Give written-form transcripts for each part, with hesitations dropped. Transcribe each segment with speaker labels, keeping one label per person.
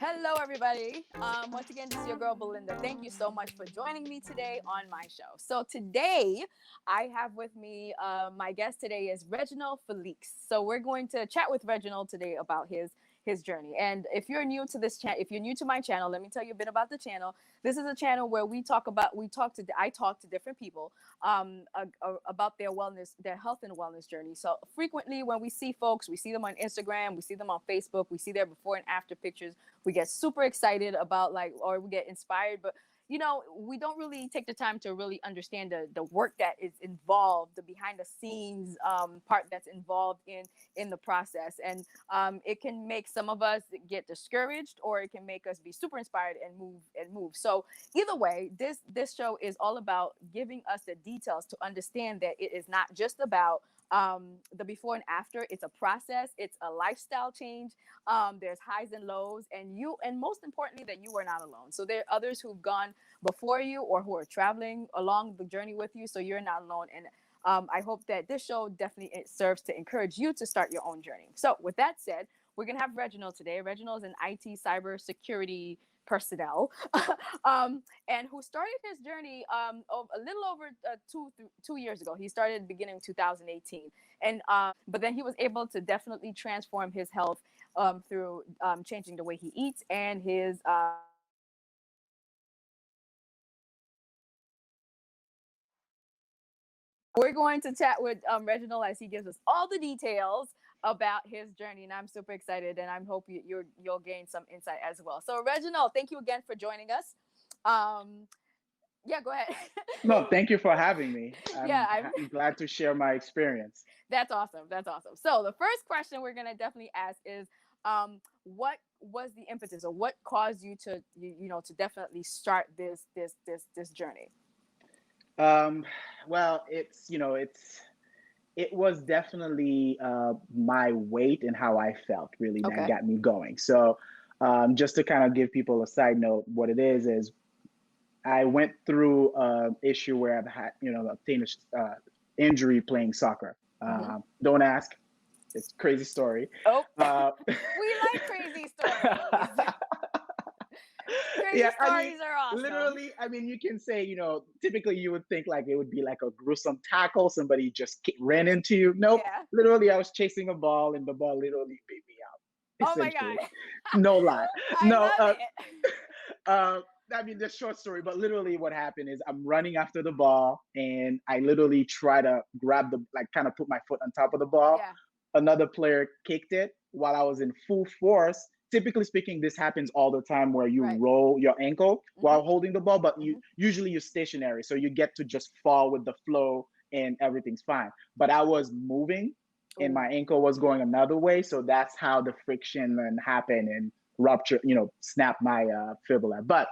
Speaker 1: Hello, everybody. Once again, this is your girl, Belinda. Thank you so much for joining me today on my show. So today, I have with me, my guest today is Reginald Felix. So we're going to chat with Reginald today about his journey. And if you're new to this channel, if you're new to my channel, let me tell you a bit about the channel. This is a channel where I talk to different people about their wellness, their health and wellness journey. So frequently when we see folks, we see them on Instagram, we see them on Facebook, we see their before and after pictures. We get super excited about or we get inspired, but we don't really take the time to really understand the work that is involved, the behind the scenes part that's involved in the process. And it can make some of us get discouraged, or it can make us be super inspired and move. So either way, this show is all about giving us the details to understand that it is not just about the before and after. It's a process. It's a lifestyle change. There's highs and lows, and most importantly, that you are not alone. So there are others who've gone before you or who are traveling along the journey with you. So you're not alone. And I hope that this show definitely serves to encourage you to start your own journey. So with that said, we're going to have Reginald today. Reginald is an IT cyber security personnel and who started his journey a little over 2 years ago. He started beginning 2018, and but then he was able to definitely transform his health through changing the way he eats and his we're going to chat with Reginald as he gives us all the details about his journey, and I'm super excited, and I hope you'll gain some insight as well. So, Reginald, thank you again for joining us. Yeah, go ahead.
Speaker 2: No, thank you for having me.
Speaker 1: Yeah,
Speaker 2: I'm glad to share my experience.
Speaker 1: That's awesome. That's awesome. So, the first question we're gonna definitely ask is, what was the impetus, or what caused you to to definitely start this journey?
Speaker 2: Um, well, it was definitely my weight and how I felt really that
Speaker 1: Okay.
Speaker 2: got me going. So, just to kind of give people a side note, what it is I went through an issue where I've had obtained a injury playing soccer.
Speaker 1: Mm-hmm.
Speaker 2: Don't ask. It's a crazy story.
Speaker 1: Oh,
Speaker 2: Uh,
Speaker 1: we like crazy stories. Crazy
Speaker 2: yeah, I mean,
Speaker 1: stories are awesome.
Speaker 2: literally, I mean, you can say, typically you would think like it would be like a gruesome tackle, somebody just ran into you. Nope.
Speaker 1: Yeah.
Speaker 2: Literally, I was chasing a ball and the ball literally beat me out,
Speaker 1: Oh my God.
Speaker 2: essentially. No lie.
Speaker 1: I
Speaker 2: No,
Speaker 1: love it.
Speaker 2: uh, I mean, the short story, but literally what happened is I'm running after the ball and I literally try to grab like kind of put my foot on top of the ball.
Speaker 1: Yeah.
Speaker 2: Another player kicked it while I was in full force. Typically speaking, this happens all the time where you
Speaker 1: Right.
Speaker 2: roll your ankle
Speaker 1: Mm-hmm.
Speaker 2: while holding the ball, but
Speaker 1: Mm-hmm.
Speaker 2: usually you're stationary, so you get to just fall with the flow and everything's fine. But I was moving and
Speaker 1: Ooh.
Speaker 2: my ankle was going another way, so that's how the friction then happened and rupture, snap my fibula. But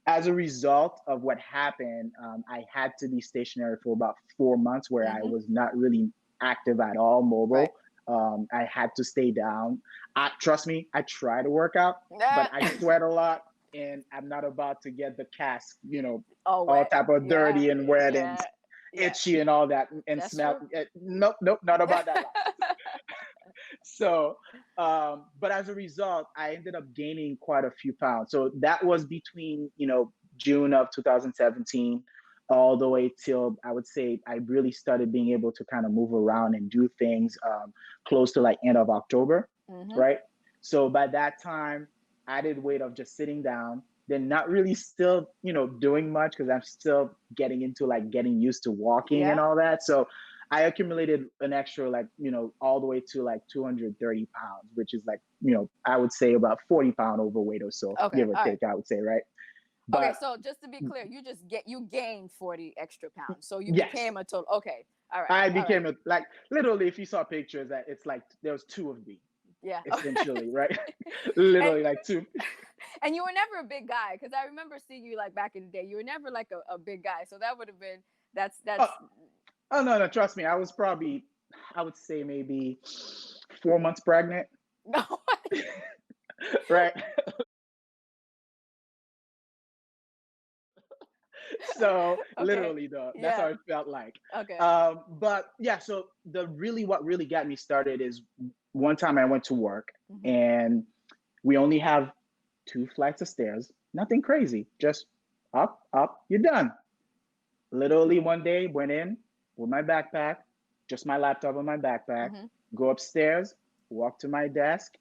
Speaker 2: as a result of what happened, I had to be stationary for about 4 months where I
Speaker 1: Mm-hmm.
Speaker 2: was not really active at all,
Speaker 1: Right.
Speaker 2: mobile. I had to stay down. Trust me, I try to work out, but I sweat a lot, and I'm not about to get the cast,
Speaker 1: Oh,
Speaker 2: all
Speaker 1: wet.
Speaker 2: type of
Speaker 1: Yeah.
Speaker 2: dirty and wet and
Speaker 1: Yeah. Yeah.
Speaker 2: itchy and all that and
Speaker 1: That's
Speaker 2: smell.
Speaker 1: true.
Speaker 2: Nope, nope, not about that life. So, but as a result, I ended up gaining quite a few pounds. So that was between, June of 2017 all the way till I would say I really started being able to kind of move around and do things close to like end of October,
Speaker 1: Mm-hmm.
Speaker 2: right? So by that time, added weight of just sitting down, then not really still, doing much because I'm still getting into like getting used to walking and
Speaker 1: Yeah.
Speaker 2: all that. So I accumulated an extra like, all the way to like 230 pounds, which is like, I would say about 40-pound overweight or so,
Speaker 1: Okay.
Speaker 2: give or
Speaker 1: All right.
Speaker 2: take, I would say, right?
Speaker 1: Okay.
Speaker 2: But
Speaker 1: So just to be clear, you gained 40 extra pounds. So you
Speaker 2: yes,
Speaker 1: became a total. Okay. All right.
Speaker 2: I
Speaker 1: All right.
Speaker 2: became like literally, if you saw pictures, that it's like there was two of me,
Speaker 1: Yeah.
Speaker 2: essentially, right?
Speaker 1: and
Speaker 2: Literally like two.
Speaker 1: and you were never a big guy, because I remember seeing you like back in the day. You were never like a big guy. So that would have been
Speaker 2: Oh,
Speaker 1: that's
Speaker 2: oh no, no, trust me. I was probably, I would say maybe 4 months pregnant,
Speaker 1: no.
Speaker 2: right? So
Speaker 1: Okay.
Speaker 2: literally though, that's how
Speaker 1: Yeah.
Speaker 2: it felt like.
Speaker 1: Okay.
Speaker 2: But yeah, so what really got me started is one time I went to work
Speaker 1: Mm-hmm.
Speaker 2: and we only have 2 flights of stairs, nothing crazy, just up, you're done. Literally one day went in with my backpack, just my laptop and my backpack,
Speaker 1: Mm-hmm.
Speaker 2: go upstairs, walk to my desk,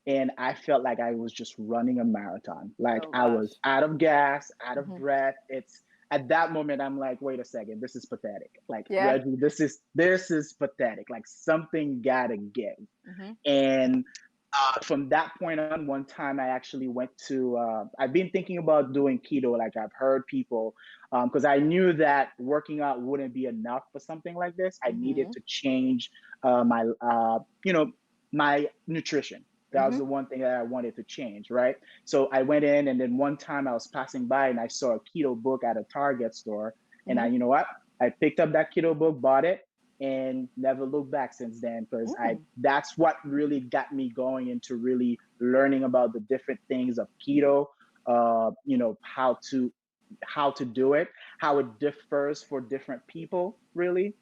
Speaker 2: and I felt like I was just running a marathon. Like
Speaker 1: Oh
Speaker 2: I
Speaker 1: gosh.
Speaker 2: was out of gas, out of
Speaker 1: Mm-hmm.
Speaker 2: breath. It's at that moment I'm like, wait a second, this is pathetic. Like
Speaker 1: Yeah.
Speaker 2: Reggie, this is pathetic. Like something gotta give.
Speaker 1: Mm-hmm.
Speaker 2: And from that point on, one time I actually went to, I've been thinking about doing keto. Like I've heard people, because I knew that working out wouldn't be enough for something like this. I needed
Speaker 1: Mm-hmm.
Speaker 2: to change my, my nutrition. That was
Speaker 1: Mm-hmm.
Speaker 2: the one thing that I wanted to change, right? So I went in, and then one time I was passing by and I saw a keto book at a Target store. And
Speaker 1: Mm-hmm.
Speaker 2: you know what? I picked up that keto book, bought it, and never looked back since then, because
Speaker 1: Mm.
Speaker 2: that's what really got me going into really learning about the different things of keto, how to do it, how it differs for different people, really,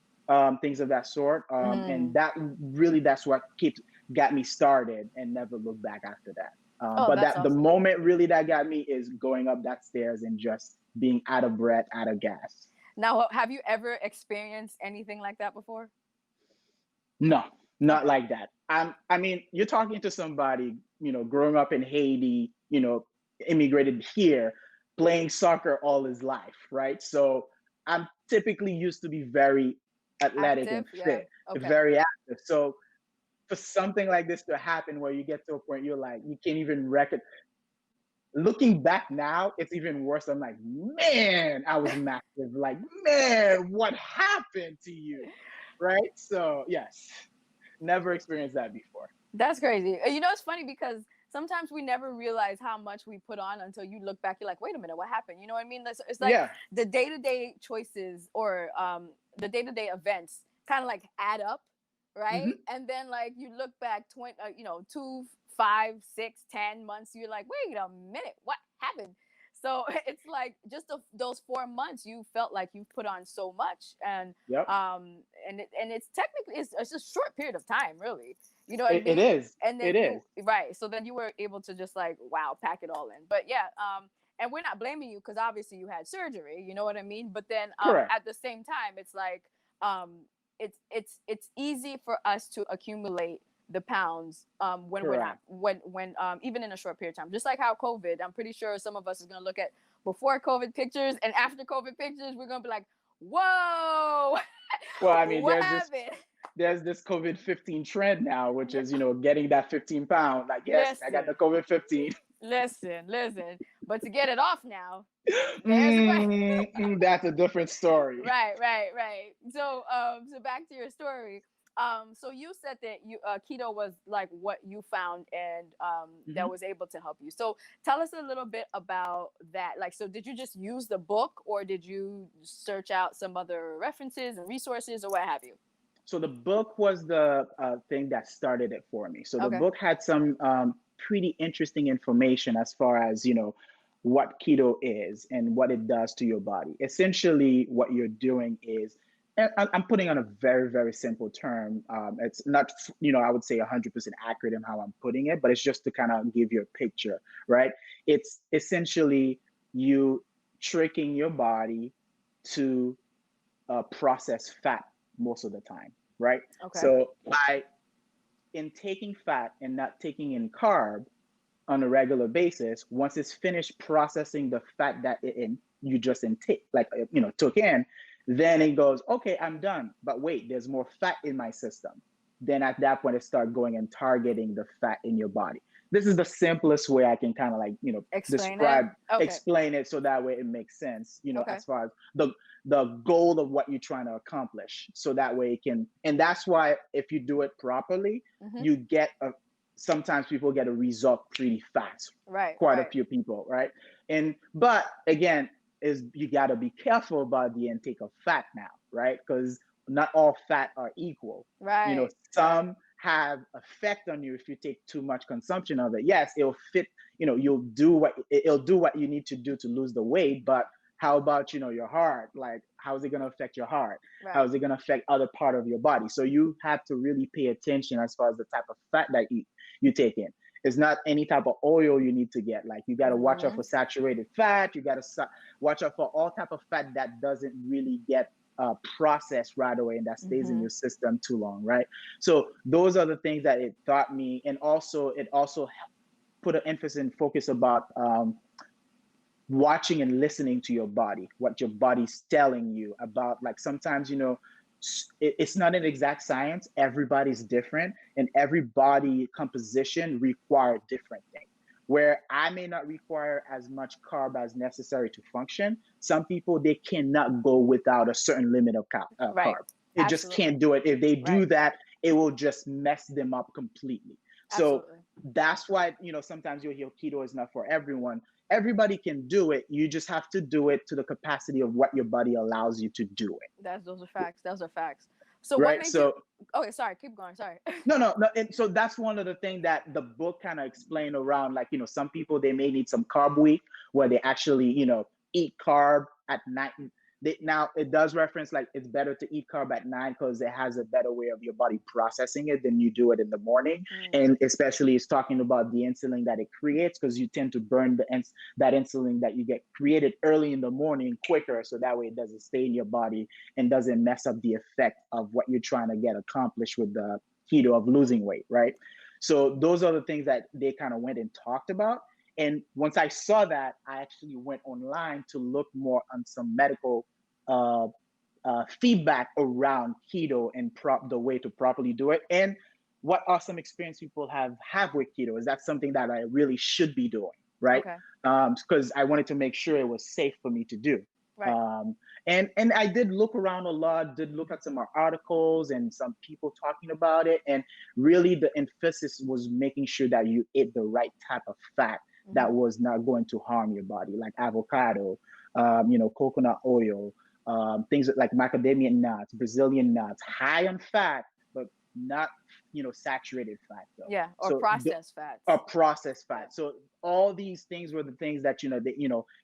Speaker 2: things of that sort. And
Speaker 1: Mm.
Speaker 2: that's what keeps got me started and never looked back after that.
Speaker 1: Oh,
Speaker 2: But
Speaker 1: that's
Speaker 2: that the
Speaker 1: awesome.
Speaker 2: moment really that got me is going up that stairs and just being out of breath, out of gas.
Speaker 1: Now, have you ever experienced anything like that before?
Speaker 2: No, not
Speaker 1: Okay.
Speaker 2: like that. I mean, you're talking to somebody, growing up in Haiti, immigrated here, playing soccer all his life, right? So I'm typically used to be very athletic and
Speaker 1: Active? Yeah.
Speaker 2: fit,
Speaker 1: Okay.
Speaker 2: very active. So for something like this to happen where you get to a point you're like, you can't even reckon. Looking back now, it's even worse. I'm like, man, I was massive. Like, man, what happened to you? Right? So, yes, never experienced that before.
Speaker 1: That's crazy. It's funny because sometimes we never realize how much we put on until you look back. You're like, wait a minute, what happened? You know what I mean? It's like
Speaker 2: Yeah.
Speaker 1: the day to day choices or the day to day events kind of like add up, right?
Speaker 2: Hmm.
Speaker 1: And then like you look back 20, 2, 5, 6, 10 months. You're like, wait a minute, what happened? So it's like just those 4 months, you felt like you put on so much,
Speaker 2: Yep.
Speaker 1: and it's technically it's a short period of time, really. You know what I
Speaker 2: It
Speaker 1: mean?
Speaker 2: is.
Speaker 1: And then
Speaker 2: It
Speaker 1: you
Speaker 2: is.
Speaker 1: right. So then you were able to just like wow, pack it all in. But yeah, and we're not blaming you because obviously you had surgery. You know what I mean? But then
Speaker 2: Correct.
Speaker 1: at the same time, it's like um, it's easy for us to accumulate the pounds when we're not
Speaker 2: Correct.
Speaker 1: when even in a short period of time. Just like how COVID, I'm pretty sure some of us is gonna look at before COVID pictures and after COVID pictures. We're gonna be like, whoa,
Speaker 2: Well, I mean,
Speaker 1: what
Speaker 2: there's this
Speaker 1: happened?
Speaker 2: there's this COVID-15 trend now, which is, getting that 15 pound. Like, yes, I got the
Speaker 1: Listen,
Speaker 2: COVID-15.
Speaker 1: listen. But to get it off now, there's a way.
Speaker 2: That's a different story.
Speaker 1: Right. So back to your story. So you said that you keto was like what you found and that
Speaker 2: Mhm.
Speaker 1: was able to help you. So tell us a little bit about that. Like, so did you just use the book or did you search out some other references and resources or what have you?
Speaker 2: So the book was the thing that started it for me. So the
Speaker 1: Okay.
Speaker 2: book had some pretty interesting information as far as what keto is and what it does to your body. Essentially, what you're doing is, and I'm putting on a very very simple term. It's not I would say 100% accurate in how I'm putting it, but it's just to kind of give you a picture, right? It's essentially you tricking your body to process fat most of the time, right?
Speaker 1: Okay.
Speaker 2: So by in taking fat and not taking in carb on a regular basis, once it's finished processing the fat that you just intake, like took in, then it goes, okay, I'm done. But wait, there's more fat in my system. Then at that point, it start going and targeting the fat in your body. This is the simplest way I can kind of like
Speaker 1: Explain it.
Speaker 2: describe,
Speaker 1: Okay.
Speaker 2: explain it so that way it makes sense.
Speaker 1: Okay.
Speaker 2: As far as the goal of what you're trying to accomplish, so that way it can. And that's why if you do it properly,
Speaker 1: Mm-hmm.
Speaker 2: you get a sometimes people get a result pretty fast,
Speaker 1: Right.
Speaker 2: quite a
Speaker 1: Right.
Speaker 2: few people, right? But again, is you got to be careful about the intake of fat now, right? Because not all fat are equal.
Speaker 1: Right.
Speaker 2: Some have effect on you if you take too much consumption of it. Yes, it'll fit, it'll do what you need to do to lose the weight, but how about your heart? Like, how is it going to affect your heart? How
Speaker 1: Right.
Speaker 2: is it going to affect other part of your body? So you have to really pay attention as far as the type of fat that you take in. It's not any type of oil you need to get. Like you got to watch out
Speaker 1: Mm-hmm.
Speaker 2: for saturated fat. You got to watch out for all type of fat that doesn't really get processed right away and that stays in
Speaker 1: Mm-hmm.
Speaker 2: your system too long, right? So those are the things that it taught me, and also it also put an emphasis and focus about watching and listening to your body, what your body's telling you about. Like sometimes, it's not an exact science. Everybody's different, and every body composition require different things. Where I may not require as much carb as necessary to function, some people they cannot go without a certain limit of
Speaker 1: Right.
Speaker 2: carb. They just
Speaker 1: Absolutely.
Speaker 2: can't do it. If they do
Speaker 1: Right.
Speaker 2: that, it will just mess them up completely. So
Speaker 1: Absolutely.
Speaker 2: that's why sometimes you'll hear keto is not for everyone. Everybody can do it. You just have to do it to the capacity of what your body allows you to do it.
Speaker 1: Those are facts. Those are facts. So what
Speaker 2: Right.
Speaker 1: made you?
Speaker 2: So
Speaker 1: Okay, sorry. Keep going. Sorry.
Speaker 2: no. And so that's one of the things that the book kind of explained around, like, some people, they may need some carb week where they actually, eat carb at night. Now it does reference like it's better to eat carb at night because it has a better way of your body processing it than you do it in the morning. And especially it's talking about the insulin that it creates, because you tend to burn that insulin that you get created early in the morning quicker, so that way it doesn't stay in your body and doesn't mess up the effect of what you're trying to get accomplished with the keto of losing weight, right? So those are the things that they kind of went and talked about. And once I saw that, I actually went online to look more on some medical uh, feedback around keto and the way to properly do it, and what awesome experience people have with keto. Is that something that I really should be doing, right?
Speaker 1: Okay.
Speaker 2: Because I wanted to make sure it was safe for me to do.
Speaker 1: Right.
Speaker 2: And I did look around a lot, did look at some articles and some people talking about it, and really the emphasis was making sure that you ate the right type of fat that was not going to harm your body, like avocado, coconut oil, things like macadamia nuts, Brazilian nuts, high on fat, but not, saturated fat though.
Speaker 1: Yeah. Or
Speaker 2: So
Speaker 1: processed fats.
Speaker 2: processed fat.
Speaker 1: Yeah.
Speaker 2: So all these things were the things that,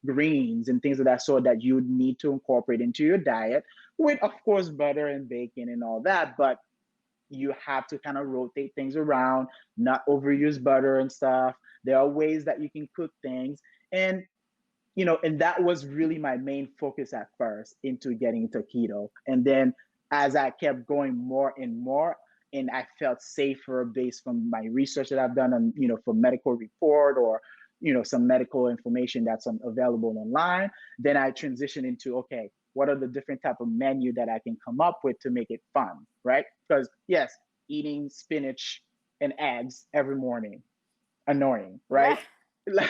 Speaker 2: greens and things of that sort that you would need to incorporate into your diet, with of course butter and bacon and all that. But you have to kind of rotate things around, not overuse butter and stuff. There are ways that you can cook things. And that was really my main focus at first into getting into keto. And then as I kept going more and more, and I felt safer based from my research that I've done on, for medical report, or, some medical information that's available online, then I transitioned into, okay, what are the different type of menu that I can come up with to make it fun, right? Because yes, eating spinach and eggs every morning, annoying, right?
Speaker 1: Right.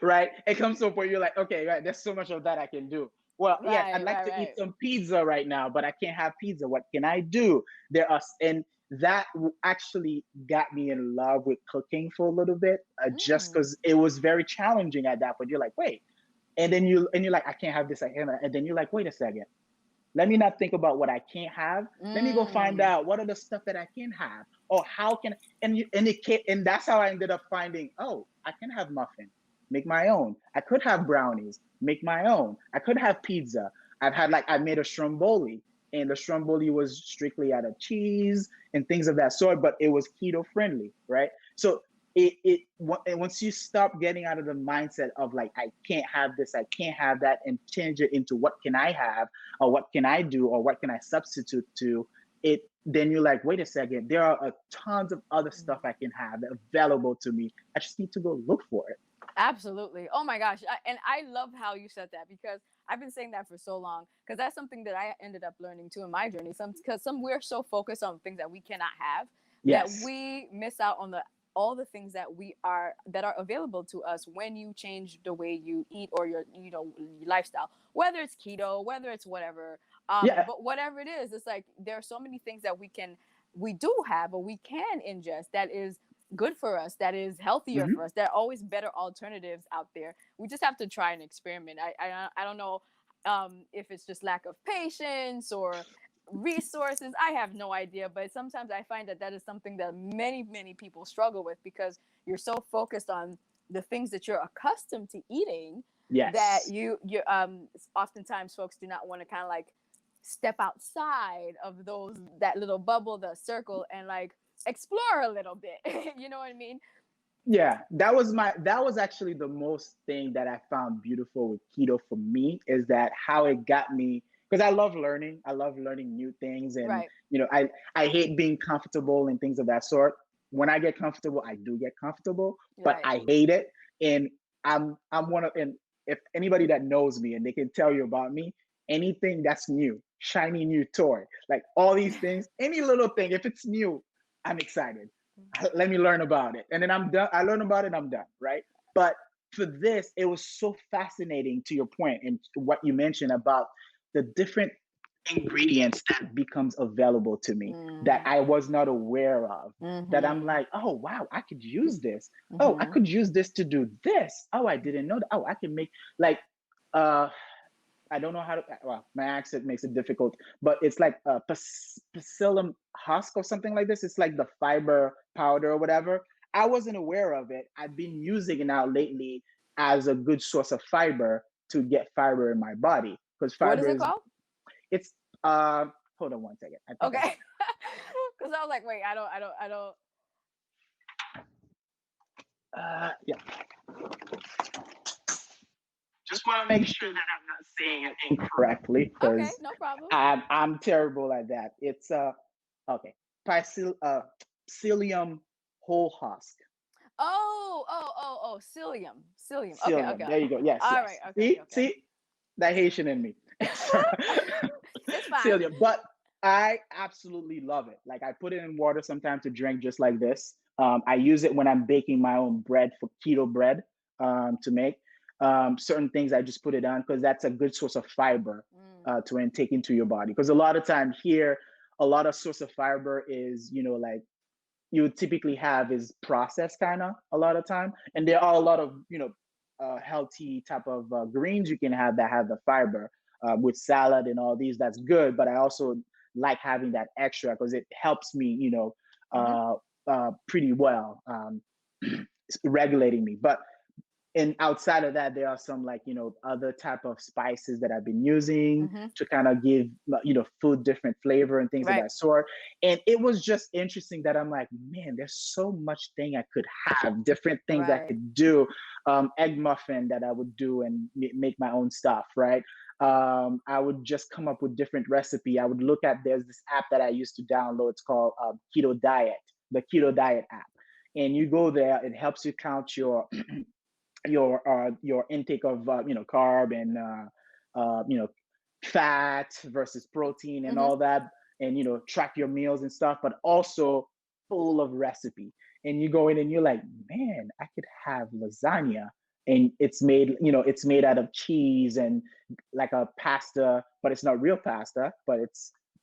Speaker 2: Right? It comes to a point you're like, okay, right, there's so much of that I can do. Well, yes, I'd
Speaker 1: Right.
Speaker 2: like
Speaker 1: Right.
Speaker 2: to eat
Speaker 1: Right.
Speaker 2: some pizza right now, but I can't have pizza. What can I do? And that actually got me in love with cooking for a little bit, just
Speaker 1: Mm.
Speaker 2: because it was very challenging at that point. You're like, wait, and you're like, I can't have this, and then you're like, wait a second, let me not think about what I can't have. Let me go find
Speaker 1: Mm.
Speaker 2: out what are the stuff that I can have, or how can and that's how I ended up finding. Oh, I can have muffin, make my own. I could have brownies, make my own. I could have pizza. I made a stromboli, and the stromboli was strictly out of cheese and things of that sort, but it was keto friendly, right? So once you stop getting out of the mindset of like, I can't have this, I can't have that, and change it into what can I have, or what can I do, or what can I substitute to it, then you're like, wait a second, there are tons of other stuff I can have available to me. I just need to go look for it.
Speaker 1: Absolutely. Oh my gosh. And I love how you said that, because I've been saying that for so long, because that's something that I ended up learning too in my journey. Because we're so focused on things that we cannot have that
Speaker 2: Yes.
Speaker 1: we miss out on all the things that are available to us when you change the way you eat, or your lifestyle, whether it's keto, whether it's whatever.
Speaker 2: Yeah.
Speaker 1: But whatever it is, it's like there are so many things that we do have, or we can ingest, that is good for us, that is healthier
Speaker 2: Hmm.
Speaker 1: for us. There are always better alternatives out there. We just have to try and experiment. I don't know if it's just lack of patience or resources. I have no idea, but sometimes I find that is something that many people struggle with, because you're so focused on the things that you're accustomed to eating, that
Speaker 2: Yes.
Speaker 1: you oftentimes folks do not want to kind of like step outside of that little bubble, the circle, and like explore a little bit. You know what I mean?
Speaker 2: Yeah, that was actually the most thing that I found beautiful with keto for me, is that how it got me, because I love learning. I love learning new things, and
Speaker 1: Right.
Speaker 2: I hate being comfortable and things of that sort. When I get comfortable, I do get comfortable, but
Speaker 1: Right.
Speaker 2: I hate it. And I'm one of, and if anybody that knows me, and they can tell you about me, anything that's new, shiny new toy, like all these things, any little thing, if it's new, I'm excited. Let me learn about it, and then I'm done. I learn about it, I'm done, right? But for this, it was so fascinating, to your point and what you mentioned about the different ingredients that becomes available to me that
Speaker 1: Mm.
Speaker 2: I was not aware of, that I'm
Speaker 1: Mm-hmm.
Speaker 2: like, oh wow, I could use this. Oh, I
Speaker 1: Mm-hmm.
Speaker 2: could use this to do this. Oh, I didn't know that. Oh, I can make, like, uh I don't know how to. Well, my accent makes it difficult, but it's like a psyllium husk or something like this. It's like the fiber powder or whatever. I wasn't aware of it. I've been using it now lately as a good source of fiber to get fiber in my body, because
Speaker 1: What is
Speaker 2: fiber
Speaker 1: it
Speaker 2: is,
Speaker 1: called?
Speaker 2: it's uh. Hold on one second. I think I
Speaker 1: Okay. Because I was like, wait, I don't.
Speaker 2: yeah. Just want to make sure that I'm not saying it incorrectly,
Speaker 1: Okay,
Speaker 2: because
Speaker 1: no problem.
Speaker 2: I'm terrible at that. It's okay. Psyllium whole husk.
Speaker 1: Oh, psyllium. Psyllium. Okay,
Speaker 2: Psyllium.
Speaker 1: okay.
Speaker 2: There you go. Yes,
Speaker 1: All right,
Speaker 2: yes.
Speaker 1: okay, okay,
Speaker 2: See,
Speaker 1: okay.
Speaker 2: see, that Haitian in me. So,
Speaker 1: It's fine.
Speaker 2: psyllium. But I absolutely love it. Like, I put it in water sometimes to drink, just like this. I use it when I'm baking my own bread, for keto bread, to make. Certain things I just put it on, because that's a good source of fiber
Speaker 1: Mm.
Speaker 2: to intake into your body. Because a lot of time here, a lot of source of fiber is, like, you would typically have is processed, kind of, a lot of time. And there are a lot of, healthy type of greens you can have that have the fiber, with salad and all these. That's good. But I also like having that extra, because it helps me,
Speaker 1: Mm-hmm.
Speaker 2: pretty well, regulating me. But and outside of that, there are some, like, other type of spices that I've been using
Speaker 1: Mm-hmm.
Speaker 2: to kind of give, food different flavor and things of
Speaker 1: Right.
Speaker 2: that sort. And it was just interesting that I'm like, man, there's so much thing I could have, different things I
Speaker 1: Right.
Speaker 2: could do. Egg muffin that I would do and make my own stuff, right? I would just come up with different recipe. I would look at, there's this app that I used to download. It's called Keto Diet, the Keto Diet app. And you go there, it helps you count your intake of, carb and, fat versus protein and
Speaker 1: Mm-hmm.
Speaker 2: all that, and track your meals and stuff, but also full of recipe. And you go in and you're like, man, I could have lasagna, and it's made out of cheese and like a pasta, but it's not real pasta, but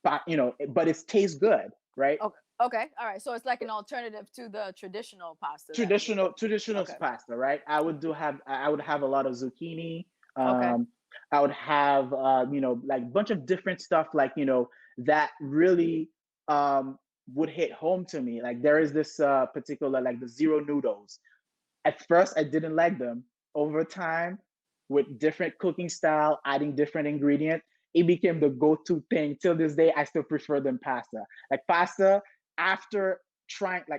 Speaker 2: but it tastes good, right?
Speaker 1: Okay. Okay. All right. So it's like an alternative to the traditional pasta then.
Speaker 2: Traditional
Speaker 1: Okay.
Speaker 2: pasta, right? I would have a lot of zucchini.
Speaker 1: Okay.
Speaker 2: Um, I would have, like, a bunch of different stuff, like, that really, um, would hit home to me. Like, there is this particular, like, the zero noodles. At first, I didn't like them. Over time, with different cooking style, adding different ingredient, it became the go-to thing. Till this day, I still prefer them pasta. Like, pasta, after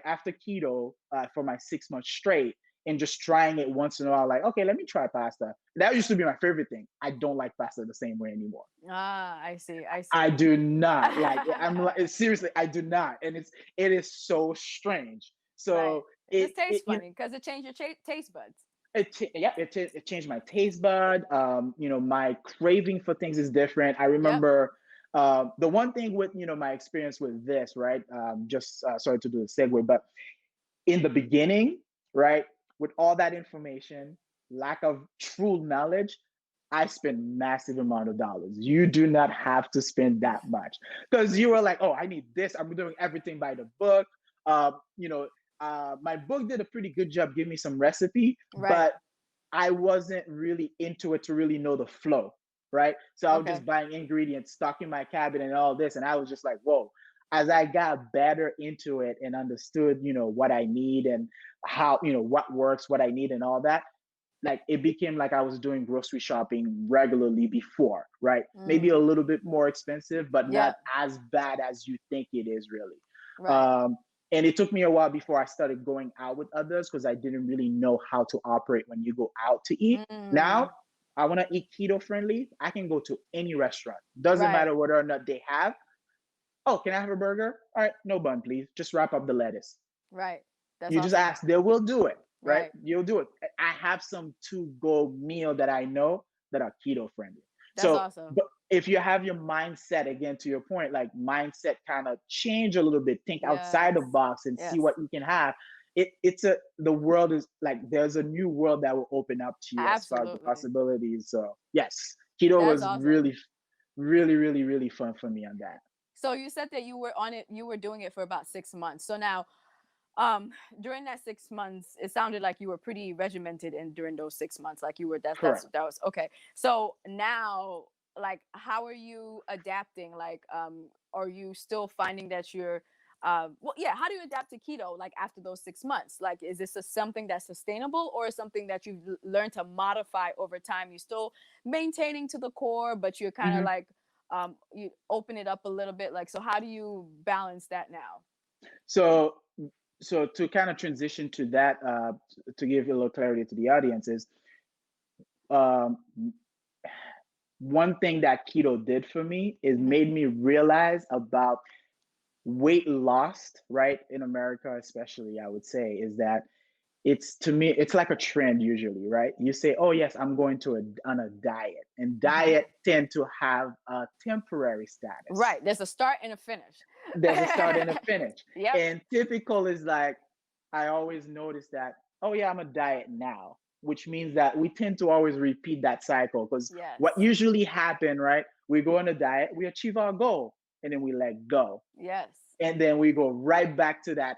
Speaker 2: after keto, for my 6 months straight, and just trying it once in a while, like, okay, let me try pasta. That used to be my favorite thing. I don't like pasta the same way anymore.
Speaker 1: Ah, I see. I
Speaker 2: I
Speaker 1: see.
Speaker 2: do not like. I'm like, seriously, I do not, and it is so strange.
Speaker 1: Right.
Speaker 2: So
Speaker 1: It just tastes
Speaker 2: it
Speaker 1: funny because it changed your taste buds.
Speaker 2: it changed my taste bud. My craving for things is different. I
Speaker 1: Yep.
Speaker 2: remember, the one thing with, my experience with this, right? Just, sorry to do the segue, but in the beginning, right, with all that information, lack of true knowledge, I spent massive amount of dollars. You do not have to spend that much, because you were like, oh, I need this. I'm doing everything by the book. Um, you know, my book did a pretty good job giving me some recipe,
Speaker 1: Right.
Speaker 2: but I wasn't really into it to really know the flow, right? So I was
Speaker 1: Okay.
Speaker 2: just buying ingredients, stocking my cabinet and all this. And I was just like, whoa. As I got better into it and understood, what I need and how, what works, what I need and all that, like, it became like I was doing grocery shopping regularly before, right? Maybe a
Speaker 1: Mm.
Speaker 2: little bit more expensive, but not
Speaker 1: Yep.
Speaker 2: as bad as you think it is, really.
Speaker 1: Right.
Speaker 2: And it took me a while before I started going out with others because I didn't really know how to operate when you go out to eat. Now,
Speaker 1: Mm,
Speaker 2: I want to eat keto friendly. I can go to any restaurant. Doesn't
Speaker 1: right,
Speaker 2: matter whether or not they have. Oh, can I have a burger? All right, no bun, please. Just wrap up the lettuce.
Speaker 1: right. That's
Speaker 2: You just
Speaker 1: awesome.
Speaker 2: ask, they will do it, right?
Speaker 1: Right.
Speaker 2: You'll do it. I have some to go meal that I know that are keto friendly.
Speaker 1: That's
Speaker 2: So,
Speaker 1: awesome.
Speaker 2: but if you have your mindset, again, to your point, like mindset kind of change a little bit, think outside
Speaker 1: Yes.
Speaker 2: the box and see
Speaker 1: Yes.
Speaker 2: what you can have. The world is like, there's a new world that will open up to you as far as the
Speaker 1: Absolutely.
Speaker 2: possibilities. So, yes, keto
Speaker 1: That's
Speaker 2: was
Speaker 1: awesome.
Speaker 2: really, really, really, really fun for me on that.
Speaker 1: So you said that you were on it, you were doing it for about 6 months. So now, during that 6 months, it sounded like you were pretty regimented in during those 6 months. Like you were,
Speaker 2: Correct.
Speaker 1: that was okay. So now, like, how are you adapting? Like, are you still finding that you're, well, yeah, how do you adapt to keto, like, after those 6 months? Like, is this something that's sustainable, or something that you've learned to modify over time? You still maintaining to the core, but you're kind of
Speaker 2: Mhm.
Speaker 1: like, you open it up a little bit. Like, so how do you balance that now?
Speaker 2: So, so to kind of transition to that, to give a little clarity to the audience is, um, one thing that keto did for me is
Speaker 1: Hmm.
Speaker 2: made me realize about weight lost, right? In America, especially, I would say, is that it's, to me, it's like a trend usually, right? You say, oh yes, I'm going to on a diet, and
Speaker 1: Hmm.
Speaker 2: diet tend to have a temporary status.
Speaker 1: Right. There's a start and a finish.
Speaker 2: There's a start and a finish.
Speaker 1: Yep.
Speaker 2: And typical is like, I always notice that, oh yeah, I'm a diet now, which means that we tend to always repeat that cycle because what
Speaker 1: Yes.
Speaker 2: usually happen, right? We go on a diet, we achieve our goal, and then we let go.
Speaker 1: Yes.
Speaker 2: And then we go right back to that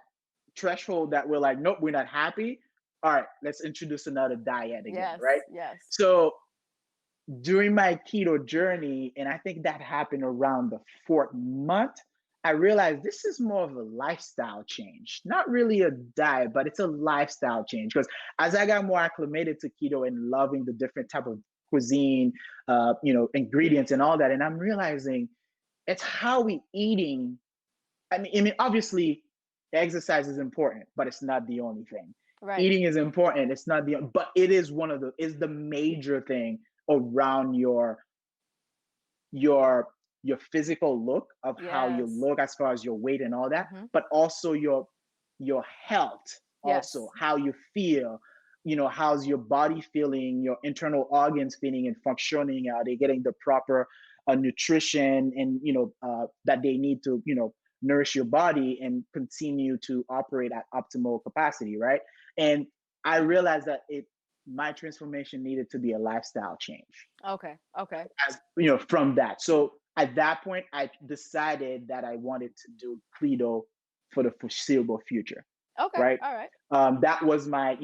Speaker 2: threshold that we're like, nope, we're not happy. All right, let's introduce another diet again,
Speaker 1: Yes.
Speaker 2: right?
Speaker 1: Yes.
Speaker 2: So during my keto journey, and I think that happened around the fourth month, I realized this is more of a lifestyle change, not really a diet, but it's a lifestyle change. Because as I got more acclimated to keto and loving the different type of cuisine, ingredients and all that, and I'm realizing it's how we eating. I mean, obviously, exercise is important, but it's not the only thing.
Speaker 1: Right.
Speaker 2: Eating is important. It's not but it is is the major thing around your your physical look of how you
Speaker 1: Yes.
Speaker 2: look as far as your weight and all that,
Speaker 1: Hmm.
Speaker 2: but also your health, also
Speaker 1: Yes.
Speaker 2: how you feel. How's your body feeling, your internal organs feeling and functioning? Are they getting the proper nutrition and that they need to nourish your body and continue to operate at optimal capacity, right? And I realized that it my transformation needed to be a lifestyle change
Speaker 1: Okay. Okay.
Speaker 2: as from that. So at that point, I decided that I wanted to do keto for the foreseeable future,
Speaker 1: Okay.
Speaker 2: right?
Speaker 1: All right.
Speaker 2: That was my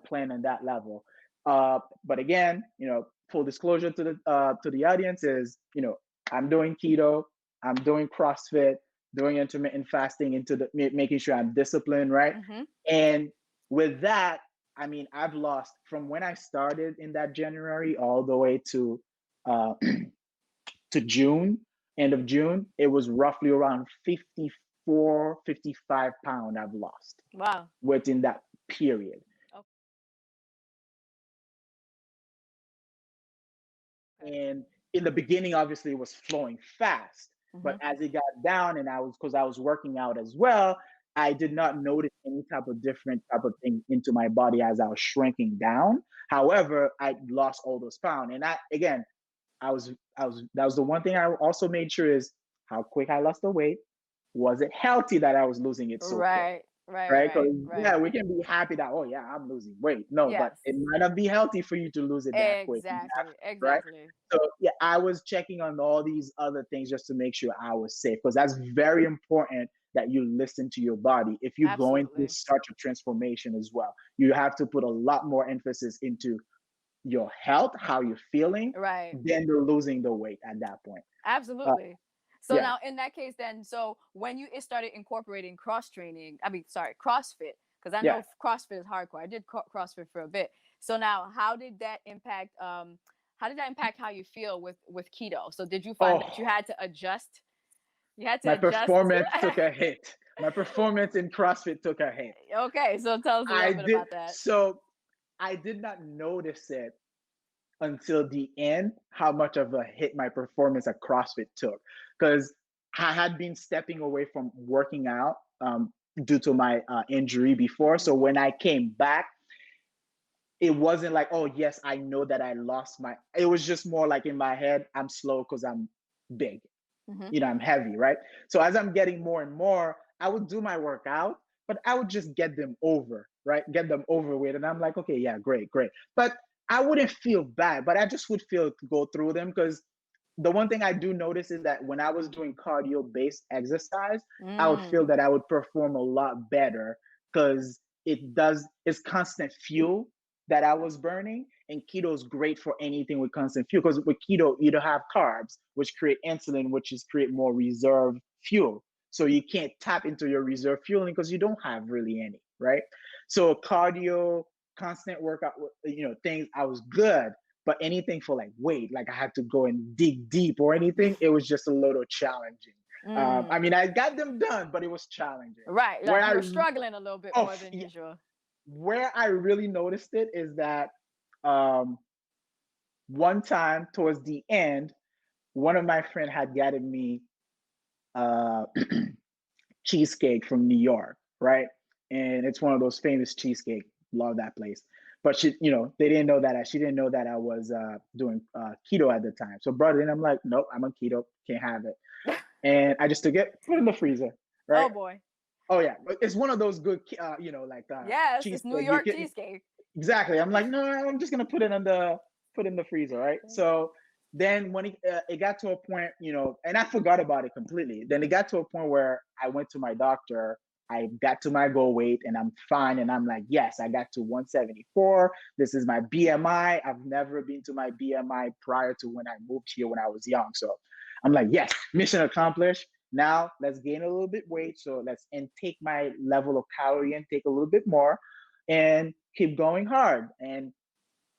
Speaker 2: plan on that level. But again, full disclosure to the audience is, I'm doing keto, I'm doing CrossFit, doing intermittent fasting into making sure I'm disciplined, right?
Speaker 1: Hmm.
Speaker 2: And with that, I mean, I've lost from when I started in that January all the way uh, to June, end of June, it was roughly around 54, 55 pounds I've lost
Speaker 1: Wow.
Speaker 2: within that period.
Speaker 1: Okay.
Speaker 2: And in the beginning, obviously, it was flowing fast. But
Speaker 1: Hmm.
Speaker 2: as it got down, and because I was working out as well, I did not notice any type of different type of thing into my body as I was shrinking down. However, I lost all those pounds. And again, that was the one thing I also made sure is how quick I lost the weight. Was it healthy that I was losing it so quick?
Speaker 1: Right. Right.
Speaker 2: Right? Because
Speaker 1: Right. Right.
Speaker 2: yeah, we can be happy that, oh yeah, I'm losing weight. No, but
Speaker 1: Yes.
Speaker 2: it might not be healthy for you to lose it that quick and that
Speaker 1: Exactly.
Speaker 2: fast, right?
Speaker 1: Exactly.
Speaker 2: So yeah, I was checking on all these other things just to make sure I was safe, because that's very important that you listen to your body if you're going through
Speaker 1: Absolutely.
Speaker 2: such a transformation as well. You have to put a lot more emphasis into your health, how you're feeling,
Speaker 1: Right.
Speaker 2: than the losing the weight at that point. Uh,
Speaker 1: Absolutely. So
Speaker 2: yeah.
Speaker 1: now in that case, then, so when you started incorporating cross training, I mean, sorry, CrossFit, because I
Speaker 2: Yeah.
Speaker 1: know CrossFit is hardcore. I did CrossFit for a bit. So now, how did that impact how you feel with keto? So did you find that you
Speaker 2: Oh,
Speaker 1: had to adjust? You had to
Speaker 2: my
Speaker 1: adjust.
Speaker 2: performance took a hit. My performance in CrossFit took a hit.
Speaker 1: Okay, so tell us a little
Speaker 2: I
Speaker 1: bit
Speaker 2: did
Speaker 1: about that.
Speaker 2: so I did not notice it until the end how much of a hit my performance at CrossFit took, because I had been stepping away from working out due to my injury before. So
Speaker 1: Mm-hmm.
Speaker 2: when I came back, it wasn't like, oh yes, I know that I lost my. It was just more like in my head, I'm slow because I'm big,
Speaker 1: Mm-hmm.
Speaker 2: I'm heavy, right? So as I'm getting more and more, I would do my workout, but I would just get them over, right? Get them over with. And I'm like, okay, yeah, great, great. But I wouldn't feel bad, but I just would feel go through them, because the one thing I do notice is that when I was doing cardio based exercise, I would feel
Speaker 1: Mm.
Speaker 2: that I would perform a lot better, because it's constant fuel that I was burning. And keto is great for anything with constant fuel, because with keto, you don't have carbs, which create insulin, which is create more reserve fuel. So you can't tap into your reserve fueling because you don't have really any, right? So cardio, constant workout, things, I was good. But anything for like weight, like I had to go and dig deep or anything, it was just a little challenging. I
Speaker 1: Mm.
Speaker 2: mean, I got them done, but it was challenging.
Speaker 1: Right,
Speaker 2: Where
Speaker 1: like you
Speaker 2: I
Speaker 1: were struggling a little bit
Speaker 2: oh
Speaker 1: more than
Speaker 2: yeah,
Speaker 1: usual.
Speaker 2: where I really noticed it is that um, one time towards the end, one of my friend had gotten me uh, cheesecake from New York, right? And it's one of those famous cheesecake. Love that place. But they didn't know that she didn't know that I was doing keto at the time. So brought it in. I'm like, nope, I'm on keto, can't have it. And I just took it, put it in the freezer,
Speaker 1: Oh
Speaker 2: right?
Speaker 1: boy.
Speaker 2: Oh yeah, it's one of those good,
Speaker 1: Yes, it's New
Speaker 2: cheesecake. You
Speaker 1: York
Speaker 2: can
Speaker 1: cheesecake.
Speaker 2: exactly. I'm like, no, I'm just gonna put it in the freezer, right? So then when it got to a point, and I forgot about it completely. Then it got to a point where I went to my doctor. I got to my goal weight and I'm fine. And I'm like, yes, I got to 174. This is my BMI. I've never been to my BMI prior to when I moved here when I was young. So I'm like, yes, mission accomplished. Now let's gain a little bit weight. So let's take my level of calorie intake a little bit more and keep going hard. And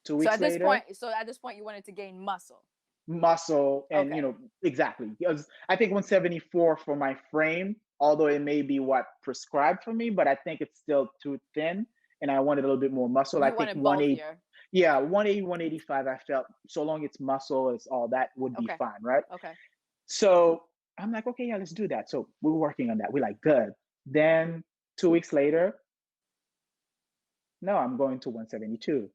Speaker 2: two
Speaker 1: So
Speaker 2: weeks later,
Speaker 1: at this point, you wanted to gain muscle.
Speaker 2: muscle and
Speaker 1: Okay.
Speaker 2: exactly, because I think 174 for my frame, although it may be what prescribed for me, but I think it's still too thin and I wanted a little bit more muscle. I
Speaker 1: You
Speaker 2: think
Speaker 1: wanted
Speaker 2: 180,
Speaker 1: bulkier.
Speaker 2: yeah, 180, 185, I felt so long it's muscle, it's all that would be
Speaker 1: Okay.
Speaker 2: fine, right?
Speaker 1: Okay.
Speaker 2: So I'm like, okay, yeah, let's do that. So we're working on that. We're like, good. Then 2 weeks later, no, I'm going to 172.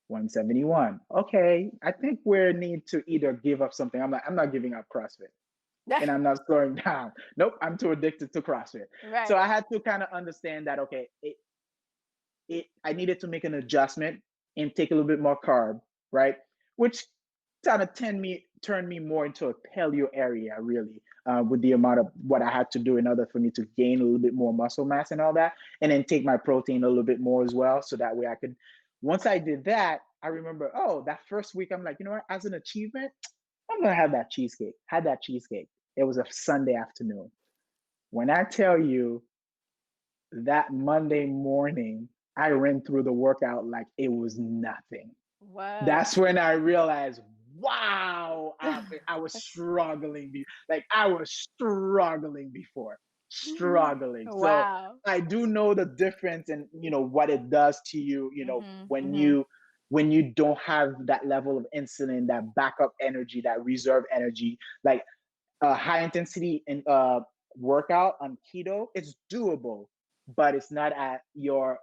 Speaker 2: 171. Okay, I think we need to either give up something. I'm not giving up CrossFit and I'm not slowing down. Nope, I'm too addicted to CrossFit. So
Speaker 1: Right.
Speaker 2: I had to kind of understand that, okay, I needed to make an adjustment and take a little bit more carb, right? Which kind of turned me more into a paleo area, really, with the amount of what I had to do in order for me to gain a little bit more muscle mass and all that, and then take my protein a little bit more as well, so that way I could. Once I did that, I remember, oh, that first week, I'm like, you know what? As an achievement, I'm gonna have that cheesecake. Had that cheesecake. It was a Sunday afternoon. When I tell you that Monday morning, I ran through the workout like it was nothing.
Speaker 1: What?
Speaker 2: That's when I realized, wow, I was struggling. Like I was struggling before, struggling. So
Speaker 1: Wow.
Speaker 2: I do know the difference and what it does to you.
Speaker 1: Mhm.
Speaker 2: When
Speaker 1: Mhm.
Speaker 2: you don't have that level of insulin, that backup energy, that reserve energy, like a high intensity and workout on keto, it's doable, but it's not at your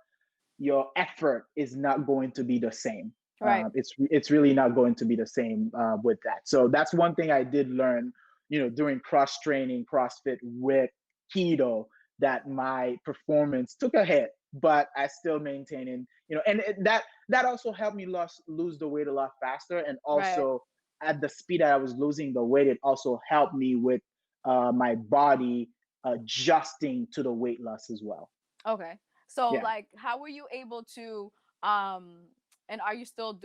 Speaker 2: effort is not going to be the same.
Speaker 1: Right.
Speaker 2: It's really not going to be the same with that. So that's one thing I did learn, during cross training, CrossFit with keto, that my performance took a hit, but I still maintaining, and that also helped me lose the weight a lot faster, and
Speaker 1: Right.
Speaker 2: also at the speed that I was losing the weight, it also helped me with my body adjusting to the weight loss as well.
Speaker 1: Okay. So
Speaker 2: Yeah.
Speaker 1: like how were you able to um and are you still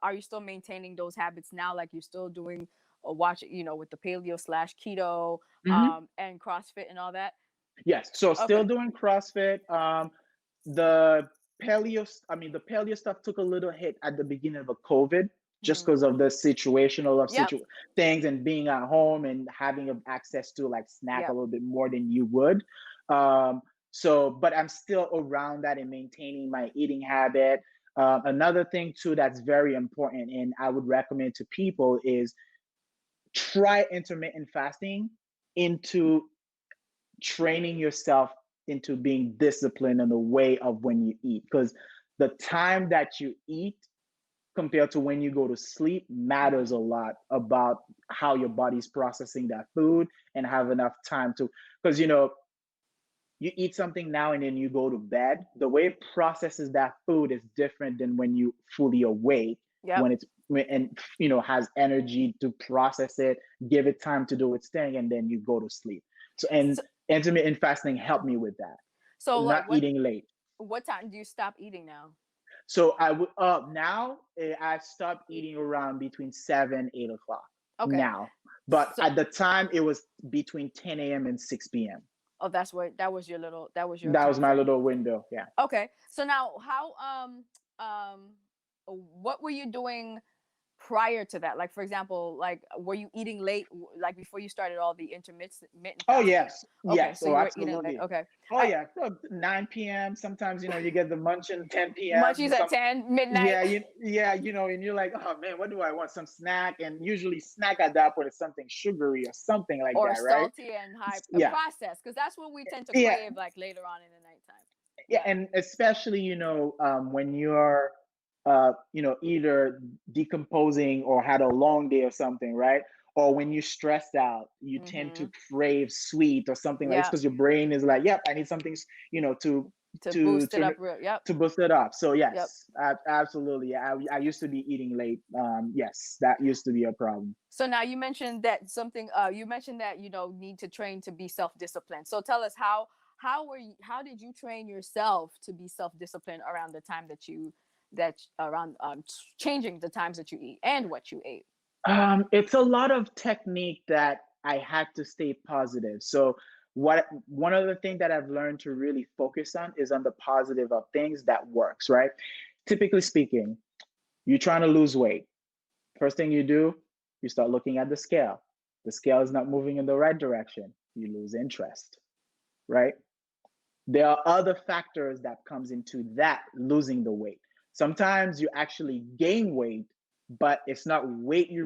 Speaker 1: are you still maintaining those habits now, like you're still doing or watch with the paleo slash keto
Speaker 2: Mhm.
Speaker 1: and CrossFit and all that?
Speaker 2: Yes. So still
Speaker 1: Okay.
Speaker 2: doing CrossFit. The the paleo stuff took a little hit at the beginning of a COVID. just because of the situational of
Speaker 1: Yep.
Speaker 2: things and being at home and having access to like snack a
Speaker 1: Yep.
Speaker 2: little bit more than you would. Um, so, but I'm still around that and maintaining my eating habit. Another thing too that's very important and I would recommend to people is try intermittent fasting into training yourself into being disciplined in the way of when you eat, because the time that you eat compared to when you go to sleep matters a lot about how your body's processing that food and have enough time to, because you eat something now and then you go to bed, the way it processes that food is different than when you fully awake,
Speaker 1: Yep.
Speaker 2: when it's and has energy to process it, give it time to do its thing, and then you go to sleep. So, and
Speaker 1: So,
Speaker 2: intermittent fasting helped me with that,
Speaker 1: so
Speaker 2: not
Speaker 1: like
Speaker 2: eating late.
Speaker 1: what time do you stop eating now?
Speaker 2: So I would now I stopped eating around between 7, 8 o'clock
Speaker 1: Okay.
Speaker 2: now, but
Speaker 1: So
Speaker 2: at the time it was between 10 a.m. and 6 p.m.
Speaker 1: oh, that was your
Speaker 2: That was
Speaker 1: time
Speaker 2: my
Speaker 1: frame.
Speaker 2: little window. Yeah.
Speaker 1: Okay. So now how um what were you doing prior to that? Like for example, like were you eating late like before you started all the intermittent
Speaker 2: Oh
Speaker 1: fasting?
Speaker 2: yes,
Speaker 1: Okay,
Speaker 2: yes.
Speaker 1: so
Speaker 2: Oh,
Speaker 1: you were eating late.
Speaker 2: absolutely.
Speaker 1: Okay.
Speaker 2: Oh
Speaker 1: I
Speaker 2: yeah. 9 p.m. Sometimes you get the munching 10 p.m.
Speaker 1: munchies at 10 midnight.
Speaker 2: Yeah, and you're like, oh man, what do I want? Some snack, and usually snack at that point is something sugary or something like
Speaker 1: Or
Speaker 2: that, right?
Speaker 1: salty and high
Speaker 2: Yeah,
Speaker 1: processed because that's what we tend to
Speaker 2: yeah,
Speaker 1: crave like later on in the nighttime.
Speaker 2: yeah,
Speaker 1: Yeah.
Speaker 2: and especially when you're either decomposing or had a long day or something, right? Or when you're stressed out, you tend to
Speaker 1: Mhm.
Speaker 2: crave sweet or something like this
Speaker 1: Yeah.
Speaker 2: because your brain is like, yep, I need something, to
Speaker 1: To
Speaker 2: to
Speaker 1: boost it
Speaker 2: to
Speaker 1: up real. Yep.
Speaker 2: to boost it up. So
Speaker 1: Yep.
Speaker 2: yes, absolutely. I used to be eating late. Yes, that used to be a problem.
Speaker 1: So now you mentioned that something you mentioned that need to train to be self-disciplined. So tell us how did you train yourself to be self-disciplined around the time that around changing the times that you eat and what you ate.
Speaker 2: It's a lot of technique that I had to stay positive. So one of the things that I've learned to really focus on is on the positive of things that works, right? Typically speaking, you're trying to lose weight. First thing you do, you start looking at the scale. The scale is not moving in the right direction. You lose interest, right? There are other factors that comes into that losing the weight. Sometimes you actually gain weight, but it's not weight you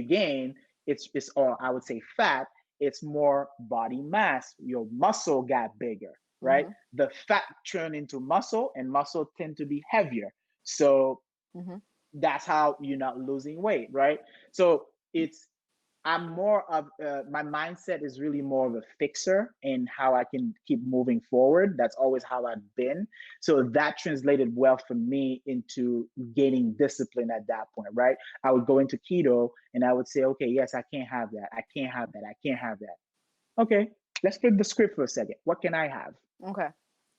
Speaker 2: gain. It's or I would say fat. It's more body mass. Your muscle got bigger, right?
Speaker 1: Mhm.
Speaker 2: The fat turned into muscle, and muscle tend to be heavier. So
Speaker 1: Mhm.
Speaker 2: that's how you're not losing weight, right? So it's I'm more of my mindset is really more of a fixer in how I can keep moving forward. That's always how I've been. So that translated well for me into gaining discipline at that point, right? I would go into keto and I would say, okay, yes, I can't have that. I can't have that. I can't have that. Okay, let's flip the script for a second. What can I have?
Speaker 1: Okay.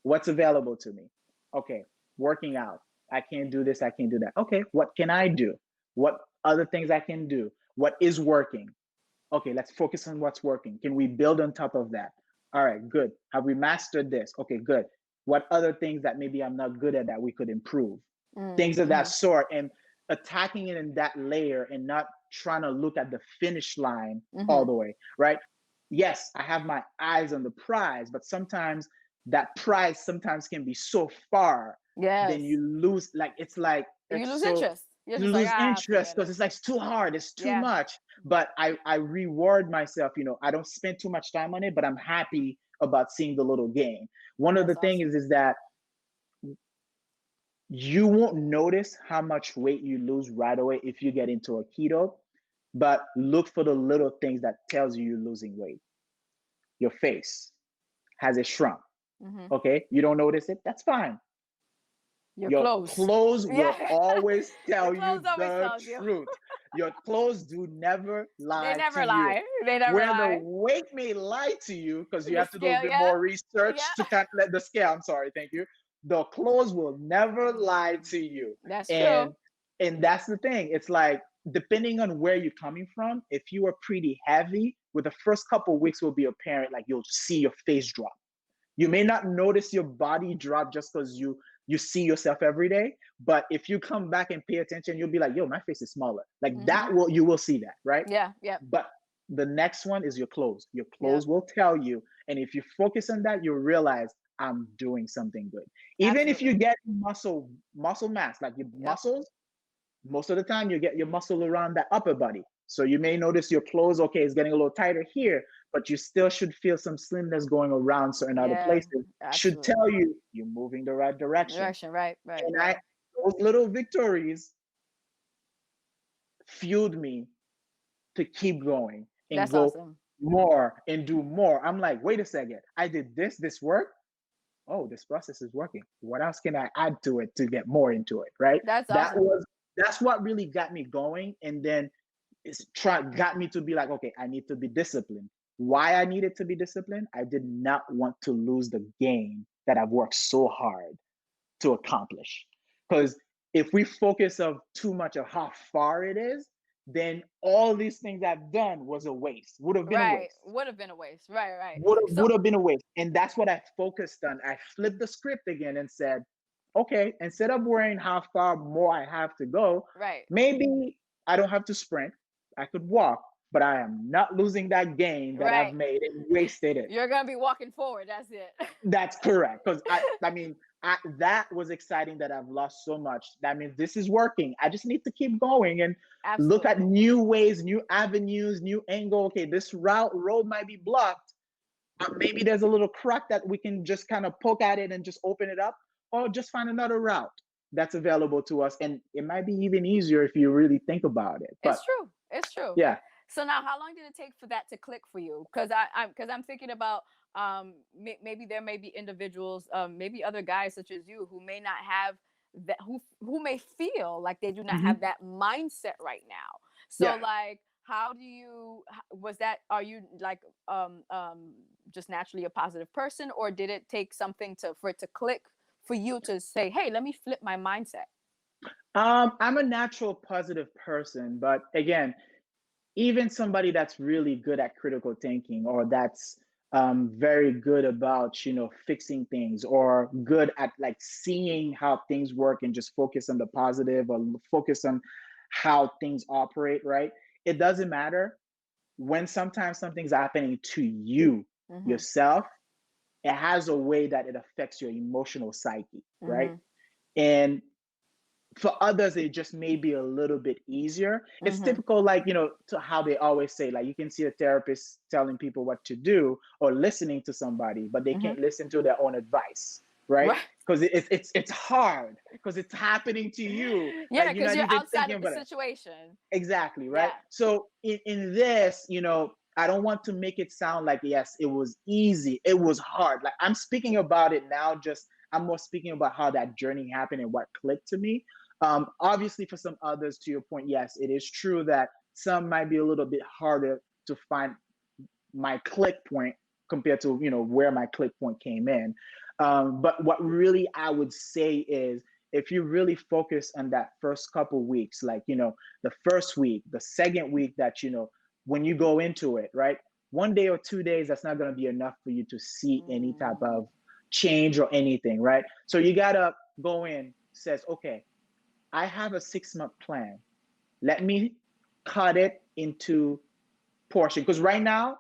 Speaker 2: What's available to me? Okay, working out. I can't do this. I can't do that. Okay, what can I do? What other things I can do? What is working? Okay, let's focus on what's working. Can we build on top of that? All right, good. Have we mastered this? Okay, good. What other things that maybe I'm not good at that we could improve? Things of that
Speaker 1: Mm-hmm.
Speaker 2: sort, and attacking it in that layer and not trying to look at the finish line all
Speaker 1: Mm-hmm.
Speaker 2: the way, right? Yes, I have my eyes on the prize, but sometimes that prize sometimes can be so far, then
Speaker 1: Yes.
Speaker 2: you lose, like
Speaker 1: You
Speaker 2: it's
Speaker 1: lose
Speaker 2: so
Speaker 1: interest. You're
Speaker 2: you
Speaker 1: just like,
Speaker 2: lose
Speaker 1: ah,
Speaker 2: interest
Speaker 1: forget
Speaker 2: because
Speaker 1: it.
Speaker 2: it's like it's too hard, it's too
Speaker 1: Yeah.
Speaker 2: much. But I reward myself, I don't spend too much time on it, but I'm happy about seeing the little gain. One of the
Speaker 1: That's
Speaker 2: things
Speaker 1: awesome.
Speaker 2: is that you won't notice how much weight you lose right away if you get into a keto, but look for the little things that tells you you're losing weight. Your face, has it shrunk?
Speaker 1: Mm-hmm.
Speaker 2: Okay, you don't notice it, that's fine.
Speaker 1: Your
Speaker 2: Your
Speaker 1: clothes.
Speaker 2: clothes
Speaker 1: Yeah.
Speaker 2: will always
Speaker 1: Your
Speaker 2: tell you
Speaker 1: clothes always
Speaker 2: the
Speaker 1: tells you.
Speaker 2: truth. Your clothes do never
Speaker 1: They
Speaker 2: lie to
Speaker 1: never
Speaker 2: you.
Speaker 1: lie. They never
Speaker 2: Where the
Speaker 1: lie.
Speaker 2: weight may lie to you, because you
Speaker 1: The
Speaker 2: have to do a
Speaker 1: scale,
Speaker 2: bit
Speaker 1: yeah.
Speaker 2: more research to
Speaker 1: Yeah.
Speaker 2: kind of let the scale. I'm sorry, thank you. The clothes will never lie
Speaker 1: Mm,
Speaker 2: to you.
Speaker 1: that's true.
Speaker 2: And and that's the thing. It's like depending on where you're coming from, if you are pretty heavy, with the first couple of weeks will be apparent, like you'll see your face drop. You may not notice your body drop just because you see yourself every day, but if you come back and pay attention, you'll be like, yo, my face is smaller. Like that will, you will see that, right?
Speaker 1: Yeah. Yeah.
Speaker 2: But the next one is your clothes. Your
Speaker 1: Yeah.
Speaker 2: clothes will tell you. And if you focus on that, you'll realize I'm doing something good. Even if you
Speaker 1: Absolutely.
Speaker 2: get muscle mass, like your
Speaker 1: Yep.
Speaker 2: muscles, most of the time you get your muscle around that upper body. So you may notice your clothes, okay, it's getting a little tighter here, but you still should feel some slimness going around certain other
Speaker 1: Yeah.
Speaker 2: places. Should
Speaker 1: Absolutely.
Speaker 2: tell you you're moving the right direction.
Speaker 1: Direction. Right. Right.
Speaker 2: And
Speaker 1: Right.
Speaker 2: those little victories fueled me to keep going and
Speaker 1: That's
Speaker 2: go
Speaker 1: awesome.
Speaker 2: more and do more. I'm like, wait a second, I did this worked. Oh, this process is working. What else can I add to it to get more into it? Right.
Speaker 1: That's
Speaker 2: That
Speaker 1: awesome.
Speaker 2: was that's what really got me going. And then got me to be like, okay, I need to be disciplined. Why I needed to be disciplined? I did not want to lose the game that I've worked so hard to accomplish. Because if we focus of too much of how far it is, then all these things I've done was a waste. Would have been a
Speaker 1: Right.
Speaker 2: waste.
Speaker 1: Would have been a waste. Right. Right. So
Speaker 2: Would have been a waste. And that's what I focused on. I flipped the script again and said, okay, instead of worrying how far more I have to go,
Speaker 1: right.
Speaker 2: maybe I don't have to sprint. I could walk, but I am not losing that gain that I've
Speaker 1: Right.
Speaker 2: made and wasted it.
Speaker 1: You're gonna be walking forward. That's it.
Speaker 2: That's correct. Because I mean, that was exciting that I've lost so much. That means this is working. I just need to keep going and look at
Speaker 1: Absolutely.
Speaker 2: new ways, new avenues, new angle. Okay, this road might be blocked, but maybe there's a little crack that we can just kind of poke at it and just open it up, or just find another route that's available to us. And it might be even easier if you really think about it. But
Speaker 1: It's true. It's true.
Speaker 2: yeah.
Speaker 1: So now, how long did it take for that to click for you? I'm thinking about maybe there may be individuals, maybe other guys such as you, who may not have that, who may feel like they do not
Speaker 2: Mhm.
Speaker 1: have that mindset right now. So
Speaker 2: Yeah.
Speaker 1: like, how do you was that? Are you like just naturally a positive person, or did it take something to for it to click for you to say, hey, let me flip my mindset?
Speaker 2: I'm a natural positive person, but again, even somebody that's really good at critical thinking, or that's very good about fixing things, or good at like seeing how things work and just focus on the positive, or focus on how things operate, right? It doesn't matter when sometimes something's happening to you
Speaker 1: Mm-hmm.
Speaker 2: yourself. It has a way that it affects your emotional psyche, right?
Speaker 1: Mm-hmm.
Speaker 2: And for others it just may be a little bit easier. It's
Speaker 1: Mm-hmm.
Speaker 2: typical, like to how they always say, like, you can see a therapist telling people what to do or listening to somebody, but they
Speaker 1: Mm-hmm.
Speaker 2: can't listen to their own advice, right?
Speaker 1: Right.
Speaker 2: Because it's hard because it's happening to you,
Speaker 1: Yeah,
Speaker 2: like you're
Speaker 1: because
Speaker 2: not
Speaker 1: you're
Speaker 2: even
Speaker 1: outside
Speaker 2: thinking
Speaker 1: of the
Speaker 2: about it.
Speaker 1: situation.
Speaker 2: Exactly, right?
Speaker 1: Yeah.
Speaker 2: So in this, I don't want to make it sound like, yes, it was easy. It was hard. Like, I'm speaking about it now, just I'm more speaking about how that journey happened and what clicked to me. Obviously, for some others, to your point, yes, it is true that some might be a little bit harder to find my click point compared to where my click point came in. But what really I would say is, if you really focus on that first couple weeks, like the first week, the second week, that when you go into it, right, 1 day or 2 days, that's not going to be enough for you to see any type
Speaker 1: Mm.
Speaker 2: of change or anything, right? So you gotta go in, says, okay, I have a 6-month plan. Let me cut it into portion, because right now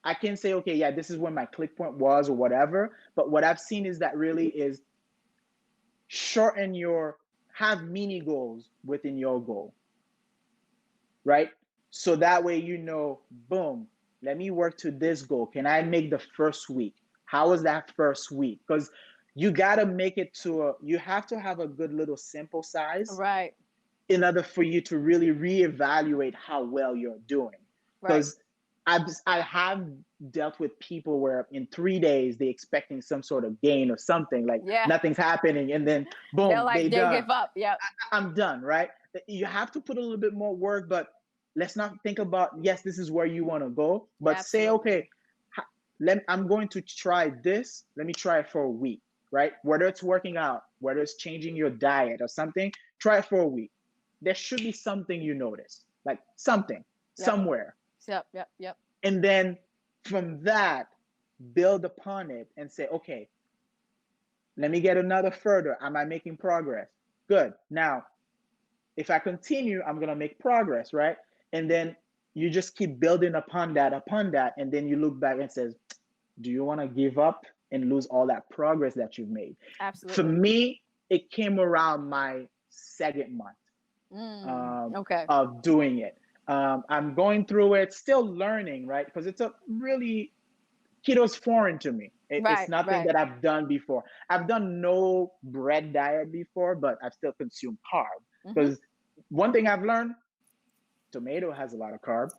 Speaker 2: I can say, okay, yeah, this is when my click point was or whatever. But what I've seen is that really is shorten have mini goals within your goal, right? So that way, boom, let me work to this goal. Can I make the first week? How was that first week? Because you got to make it you have to have a good little sample size
Speaker 1: Right.
Speaker 2: in order for you to really reevaluate how well you're doing.
Speaker 1: Right.
Speaker 2: Because I have dealt with people where in 3 days they expecting some sort of gain or something, like
Speaker 1: Yeah.
Speaker 2: nothing's happening, and then
Speaker 1: They're
Speaker 2: boom,
Speaker 1: like
Speaker 2: they
Speaker 1: they
Speaker 2: done.
Speaker 1: give up. Yep.
Speaker 2: I'm done, right? You have to put a little bit more work, but let's not think about, yes, this is where you want to go, but say,
Speaker 1: Absolutely.
Speaker 2: okay, I'm going to try this. Let me try it for a week, right? Whether it's working out, whether it's changing your diet or something, try it for a week. There should be something you notice, like something
Speaker 1: Yep.
Speaker 2: somewhere.
Speaker 1: Yep. Yep. Yep.
Speaker 2: And then from that, build upon it and say, okay, let me get another further. Am I making progress? Good. Now, if I continue, I'm going to make progress, right? And then you just keep building upon that, and then you look back and says, do you want to give up and lose all that progress that you've made?
Speaker 1: Absolutely.
Speaker 2: For me, it came around my second month
Speaker 1: Okay.
Speaker 2: of doing it. I'm going through it, still learning, right? Because it's a really, keto's foreign to me. It's
Speaker 1: Right,
Speaker 2: nothing
Speaker 1: right.
Speaker 2: that I've done before. I've done no bread diet before, but I've still consumed carb.
Speaker 1: Mm-hmm.
Speaker 2: Because one thing I've learned, tomato has a lot of carb,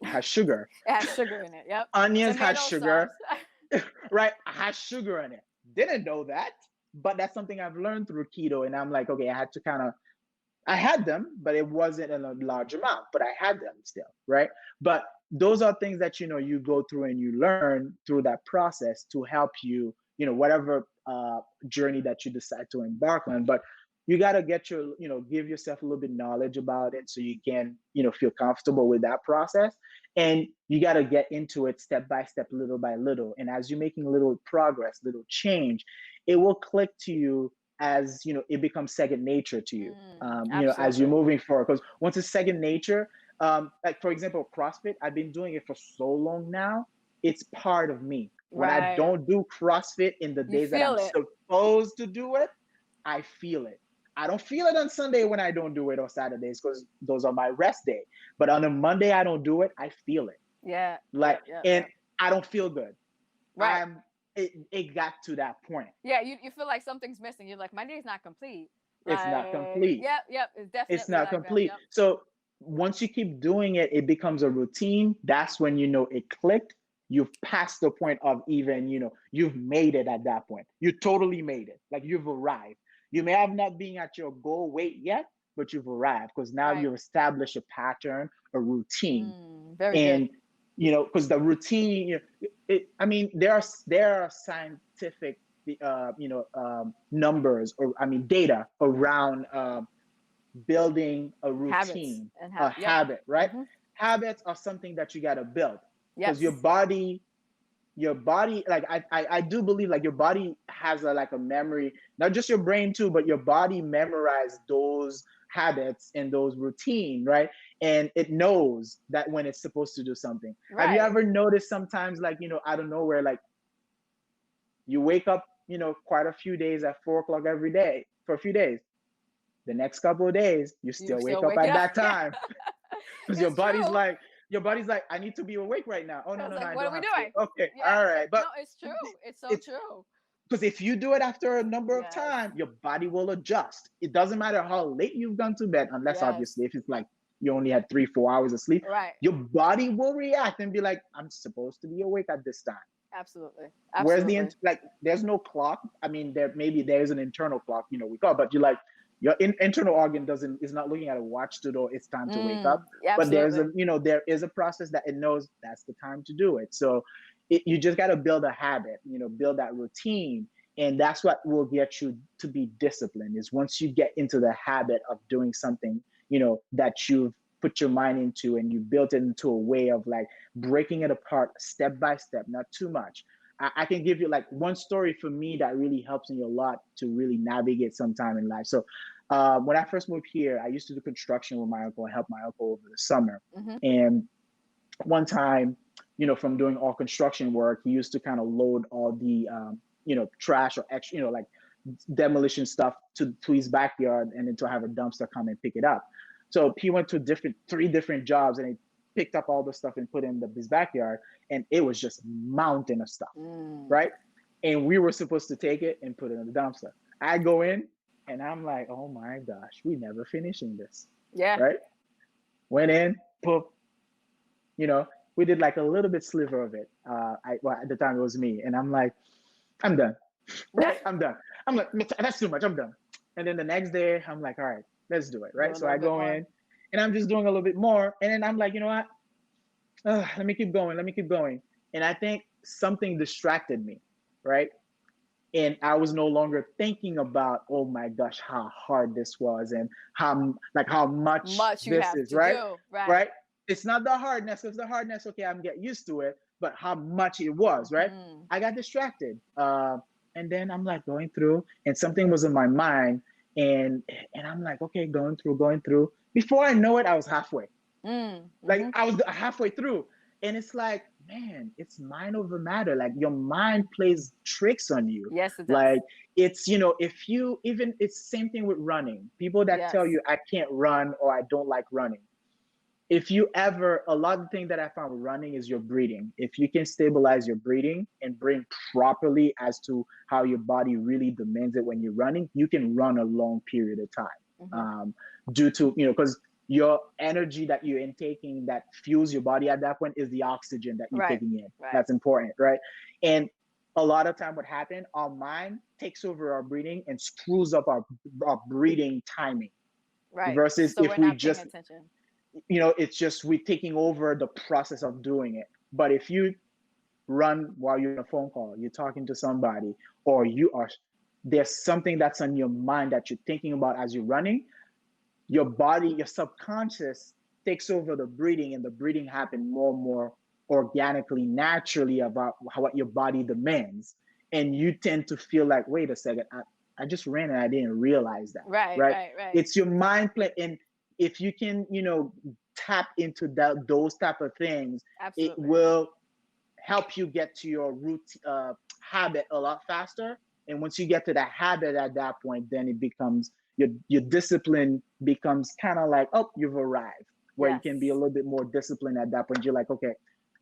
Speaker 2: has sugar.
Speaker 1: It has sugar in it. Yep.
Speaker 2: Onions has
Speaker 1: Tomato
Speaker 2: sugar,
Speaker 1: sauce.
Speaker 2: right? Has sugar in it. Didn't know that, but that's something I've learned through keto. And I'm like, okay, I had to kind of, I had them, but it wasn't in a large amount, but I had them still, right? But those are things that, you go through and you learn through that process to help you, whatever journey that you decide to embark on. But you got to get give yourself a little bit knowledge about it so you can, feel comfortable with that process. And you got to get into it step by step, little by little. And as you're making little progress, little change, it will click to you as it becomes second nature to you, as you're
Speaker 1: Absolutely.
Speaker 2: moving forward. Because once it's second nature, like for example, CrossFit, I've been doing it for so long now, it's part of me. When I
Speaker 1: Right.
Speaker 2: don't do CrossFit in the
Speaker 1: You
Speaker 2: days that
Speaker 1: feel
Speaker 2: I'm
Speaker 1: it.
Speaker 2: supposed to do it, I feel it. I don't feel it on Sunday when I don't do it, or Saturdays, because those are my rest day. But on a Monday I don't do it, I feel it.
Speaker 1: Yeah.
Speaker 2: Like,
Speaker 1: Yeah.
Speaker 2: and I don't feel good.
Speaker 1: Right.
Speaker 2: It got to that point.
Speaker 1: Yeah. You feel like something's missing. You're like, my day's not complete.
Speaker 2: It's not
Speaker 1: Like,
Speaker 2: complete.
Speaker 1: yep. It's
Speaker 2: It's
Speaker 1: definitely
Speaker 2: not
Speaker 1: like that.
Speaker 2: complete.
Speaker 1: Yep.
Speaker 2: So once you keep doing it, it becomes a routine. That's when it clicked. You've passed the point of even, you've made it at that point. You totally made it. Like, you've arrived. You may have not been at your goal weight yet, but you've arrived because now
Speaker 1: Right.
Speaker 2: you've established a pattern, a routine.
Speaker 1: Very
Speaker 2: And,
Speaker 1: good.
Speaker 2: because the routine, I mean, there are scientific, numbers, or I mean, data around building a
Speaker 1: Habits
Speaker 2: routine,
Speaker 1: and
Speaker 2: a
Speaker 1: yep.
Speaker 2: habit, right?
Speaker 1: Mm-hmm.
Speaker 2: Habits are something that you got to build, because
Speaker 1: Yes.
Speaker 2: your body, like I do believe, like, your body has like a memory, not just your brain too, but your body memorized those habits and those routine, right? And it knows that when it's supposed to do something. Have you
Speaker 1: Right.
Speaker 2: ever noticed sometimes, like, out of nowhere, like, you wake up, quite a few days at 4 o'clock every day for a few days. The next couple of days, you
Speaker 1: You
Speaker 2: still wake
Speaker 1: still
Speaker 2: up
Speaker 1: waking
Speaker 2: at
Speaker 1: up.
Speaker 2: that time, because
Speaker 1: It's true.
Speaker 2: your body's like, I need to be awake right now. Oh,
Speaker 1: I
Speaker 2: no,
Speaker 1: was
Speaker 2: no, no,
Speaker 1: like,
Speaker 2: I
Speaker 1: what are
Speaker 2: don't
Speaker 1: we
Speaker 2: have to.
Speaker 1: doing?
Speaker 2: Okay,
Speaker 1: Yeah.
Speaker 2: all right. But
Speaker 1: No, it's true. It's so
Speaker 2: it's
Speaker 1: true.
Speaker 2: because if you do it after a number of
Speaker 1: Yes.
Speaker 2: times, your body will adjust. It doesn't matter how late you've gone to bed, unless
Speaker 1: Yes.
Speaker 2: obviously if it's like you only had 3-4 hours of sleep,
Speaker 1: Right.
Speaker 2: your body will react and be like, I'm supposed to be awake at this time.
Speaker 1: Absolutely.
Speaker 2: Where's
Speaker 1: Absolutely.
Speaker 2: like, there's no clock. I mean, there is an internal clock, we call, but you like, your internal organ is not looking at a watch to know it's time to wake up. But
Speaker 1: Absolutely.
Speaker 2: there is a process that it knows that's the time to do it. So you just got to build a habit, build that routine. And that's what will get you to be disciplined, is once you get into the habit of doing something, that you've put your mind into, and you built it into a way of like breaking it apart step by step, not too much. I can give you like one story for me that really helps me a lot to really navigate some time in life. So when I first moved here, I used to do construction with my uncle and help my uncle over the summer.
Speaker 1: Mm-hmm.
Speaker 2: And one time, from doing all construction work, he used to kind of load all the, trash or extra, like demolition stuff to his backyard, and then to have a dumpster come and pick it up. So he went to three different jobs, and he picked up all the stuff and put it in his backyard, and it was just mountain of stuff, right? And we were supposed to take it and put it in the dumpster. I go in and I'm like, oh my gosh, we never finishing this,
Speaker 1: Yeah.
Speaker 2: right? Went in, poof, we did like a little bit sliver of it. At the time it was me, and I'm like, I'm done, right? I'm done. I'm like, that's too much. I'm done. And then the next day, I'm like, all right, let's do it,
Speaker 1: Do a
Speaker 2: right? So
Speaker 1: little
Speaker 2: I
Speaker 1: bit
Speaker 2: go
Speaker 1: more.
Speaker 2: in, and I'm just doing a little bit more, and then I'm like, you know what? Let me keep going. Let me keep going. And I think something distracted me, right? And I was no longer thinking about, oh my gosh, how hard this was, and how much
Speaker 1: You
Speaker 2: this
Speaker 1: have
Speaker 2: is,
Speaker 1: to
Speaker 2: right?
Speaker 1: do. Right.
Speaker 2: Right? It's not the hardness, because the hardness, okay, I'm getting used to it. but how much it was, right?
Speaker 1: Mhm.
Speaker 2: I got distracted. And then I'm like going through, and something was in my mind, and I'm like, okay, going through. Before I know it, I was halfway.
Speaker 1: Mm.
Speaker 2: Like
Speaker 1: Mhm.
Speaker 2: I was halfway through, and it's like, man, it's mind over matter. Like your mind plays tricks on you.
Speaker 1: Yes, it does.
Speaker 2: Like it's, if you even, it's same thing with running. People that tell
Speaker 1: Yes.
Speaker 2: you I can't run or I don't like running, if you ever, a lot of the thing that I found with running is your breathing. If you can stabilize your breathing and breathe properly as to how your body really demands it when you're running, you can run a long period of time.
Speaker 1: Mhm.
Speaker 2: Um, Due to, because your energy that you're intaking that fuels your body at that point is the oxygen that you're
Speaker 1: Right.
Speaker 2: taking in.
Speaker 1: Right.
Speaker 2: That's important, right? And a lot of time what happened, our mind takes over our breathing and screws up our breathing timing
Speaker 1: Right.
Speaker 2: versus
Speaker 1: So we're
Speaker 2: if we
Speaker 1: not paying
Speaker 2: just,
Speaker 1: attention.
Speaker 2: it's just we taking over the process of doing it. But if you run while you're on a phone call, you're talking to somebody, or there's something that's on your mind that you're thinking about as you're running, your body, your subconscious takes over the breathing, and the breathing happen more and more organically, naturally about what your body demands. And you tend to feel like, wait a second, I just ran and I didn't realize that,
Speaker 1: Right.
Speaker 2: right?
Speaker 1: Right. Right.
Speaker 2: It's your mind play. And if you can, tap into those type of things, it
Speaker 1: Absolutely.
Speaker 2: will help you get to your root habit a lot faster. And once you get to that habit at that point, then it becomes your discipline becomes kind of like, oh, you've arrived, where you
Speaker 1: Yes.
Speaker 2: can be a little bit more disciplined at that point. You're like, okay,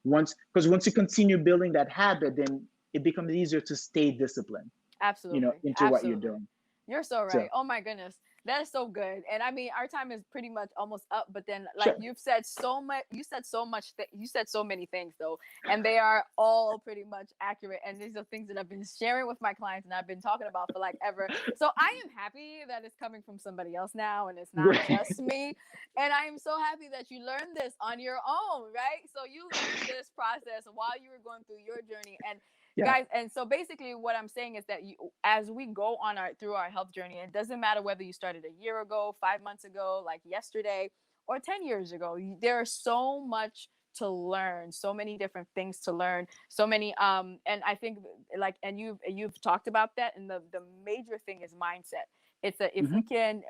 Speaker 2: once you continue building that habit, then it becomes easier to stay disciplined,
Speaker 1: Absolutely.
Speaker 2: into what you're
Speaker 1: Absolutely.
Speaker 2: doing.
Speaker 1: You're so
Speaker 2: So
Speaker 1: right. Oh my goodness. That is so good. And I mean, our time is pretty much almost up, but then like
Speaker 2: sure.
Speaker 1: you've said so much, you said so much, you said so many things though, and they are all pretty much accurate. And these are things that I've been sharing with my clients and I've been talking about for like ever. So I am happy that it's coming from somebody else now and it's not
Speaker 2: Right.
Speaker 1: just me. And I am so happy that you learned this on your own, right? So you learned this process while you were going through your journey. And
Speaker 2: Yeah.
Speaker 1: guys, and so basically what I'm saying is that as we go on our through our health journey, it doesn't matter whether you started a year ago, 5 months ago, like yesterday, or 10 years ago, there is so much to learn, so many different things to learn, so many and I think like, and you've talked about that, and the major thing is mindset. It's a, if
Speaker 2: Hmm.
Speaker 1: we can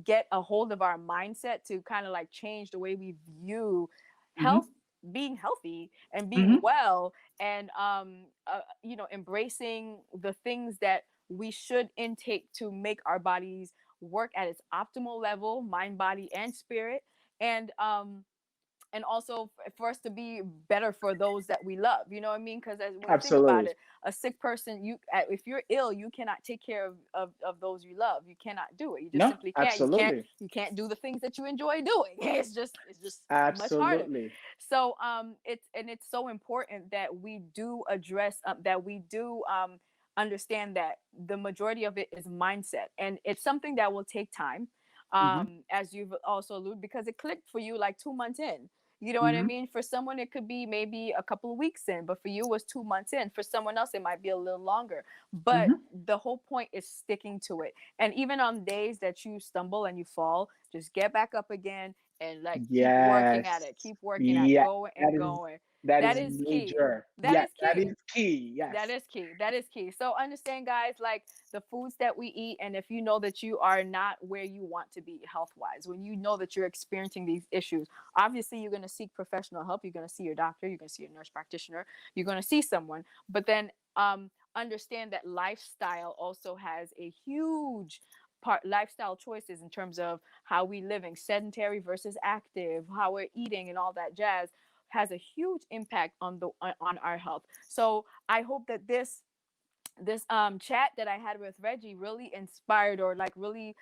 Speaker 1: get a hold of our mindset to kind of like change the way we view health,
Speaker 2: Hmm.
Speaker 1: being healthy and being
Speaker 2: Hmm.
Speaker 1: well, and embracing the things that we should intake to make our bodies work at its optimal level, mind, body, and spirit. And also for us to be better for those that we love, you know what I mean? Because as when you think about
Speaker 2: Absolutely.
Speaker 1: it, a sick person, if you're ill, you cannot take care of those you love. You cannot do it. You just
Speaker 2: No,
Speaker 1: simply can't. You can't
Speaker 2: absolutely.
Speaker 1: you can't do the things that you enjoy doing. It's just much harder.
Speaker 2: Absolutely.
Speaker 1: So it's so important that we do address that we do understand that the majority of it is mindset, and it's something that will take time,
Speaker 2: Hmm.
Speaker 1: as you've also alluded, because it clicked for you like 2 months in. You know what I
Speaker 2: Hmm.
Speaker 1: mean? For someone, it could be maybe a couple of weeks in, but for you, it was 2 months in. For someone else, it might be a little longer. But
Speaker 2: Hmm.
Speaker 1: the whole point is sticking to it. And even on days that you stumble and you fall, just get back up again and like keep working at
Speaker 2: Yes.
Speaker 1: it, keep working at
Speaker 2: Yeah.
Speaker 1: going
Speaker 2: That
Speaker 1: and
Speaker 2: is
Speaker 1: going.
Speaker 2: that
Speaker 1: That
Speaker 2: is
Speaker 1: is key.
Speaker 2: major.
Speaker 1: That
Speaker 2: Yeah,
Speaker 1: is
Speaker 2: that
Speaker 1: key.
Speaker 2: is key.
Speaker 1: That
Speaker 2: Yes.
Speaker 1: is key. That is key. So understand, guys, like the foods that we eat, and if you know that you are not where you want to be health wise, when you know that you're experiencing these issues, obviously you're going to seek professional help. You're going to see your doctor. You're going to see your nurse practitioner. You're going to see someone. But then understand that lifestyle also has a huge part. Lifestyle choices in terms of how we living, sedentary versus active, how we're eating, and all that jazz has a huge impact on our health. So I hope that this chat that I had with Reggie really inspired, or like really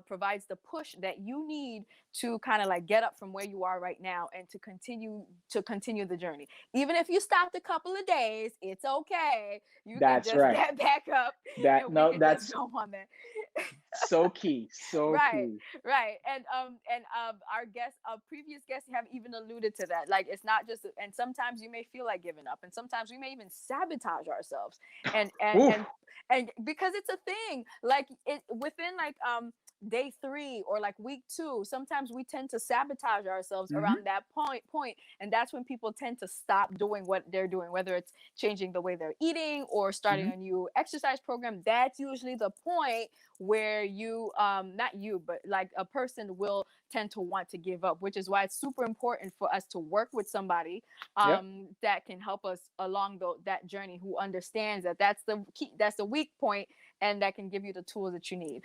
Speaker 1: provides the push that you need to kind of like get up from where you are right now and to continue the journey. Even if you stopped a couple of days, it's okay. You can
Speaker 2: That's
Speaker 1: just
Speaker 2: right.
Speaker 1: get back up
Speaker 2: That
Speaker 1: and we
Speaker 2: no,
Speaker 1: can just
Speaker 2: that's
Speaker 1: go on there.
Speaker 2: so key. So
Speaker 1: Right,
Speaker 2: key.
Speaker 1: right. And our guests, previous guests have even alluded to that. Like it's not just, and sometimes you may feel like giving up, and sometimes we may even sabotage ourselves. And and
Speaker 2: Oof.
Speaker 1: and and because it's a thing, like it within like day 3 or like week 2, sometimes we tend to sabotage ourselves
Speaker 2: Mhm.
Speaker 1: around that point. And that's when people tend to stop doing what they're doing, whether it's changing the way they're eating or starting
Speaker 2: Mhm.
Speaker 1: a new exercise program. That's usually the point where you, not you, but like a person will tend to want to give up, which is why it's super important for us to work with somebody
Speaker 2: Yep.
Speaker 1: that can help us along that journey, who understands that that's the key, that's the weak point, and that can give you the tools that you need.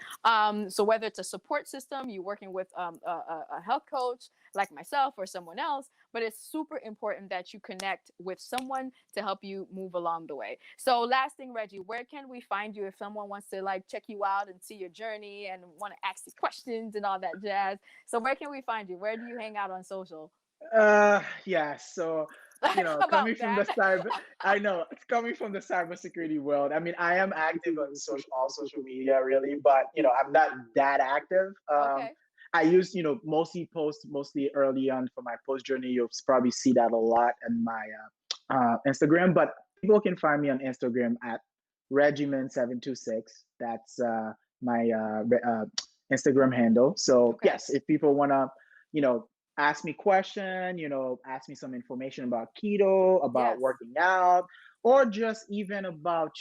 Speaker 1: So whether it's a support system, you're working with a health coach like myself or someone else, but it's super important that you connect with someone to help you move along the way. So last thing, Reggie, where can we find you if someone wants to like check you out and see your journey and want to ask you questions and all that jazz? So where can we find you? Where do you hang out on social?
Speaker 2: Yeah. So,
Speaker 1: How
Speaker 2: coming
Speaker 1: about
Speaker 2: from
Speaker 1: that?
Speaker 2: the cyber, I know it's coming from the cybersecurity world. I mean, I am active on all social media, really, but I'm not that active.
Speaker 1: Okay.
Speaker 2: I use, mostly post mostly early on for my post journey. You'll probably see that a lot in my Instagram, but people can find me on Instagram at Regiman726. That's my Instagram handle. So
Speaker 1: Okay.
Speaker 2: yes, if people wanna, you know, ask me question, ask me some information about keto, about
Speaker 1: Yes.
Speaker 2: working out, or just even about,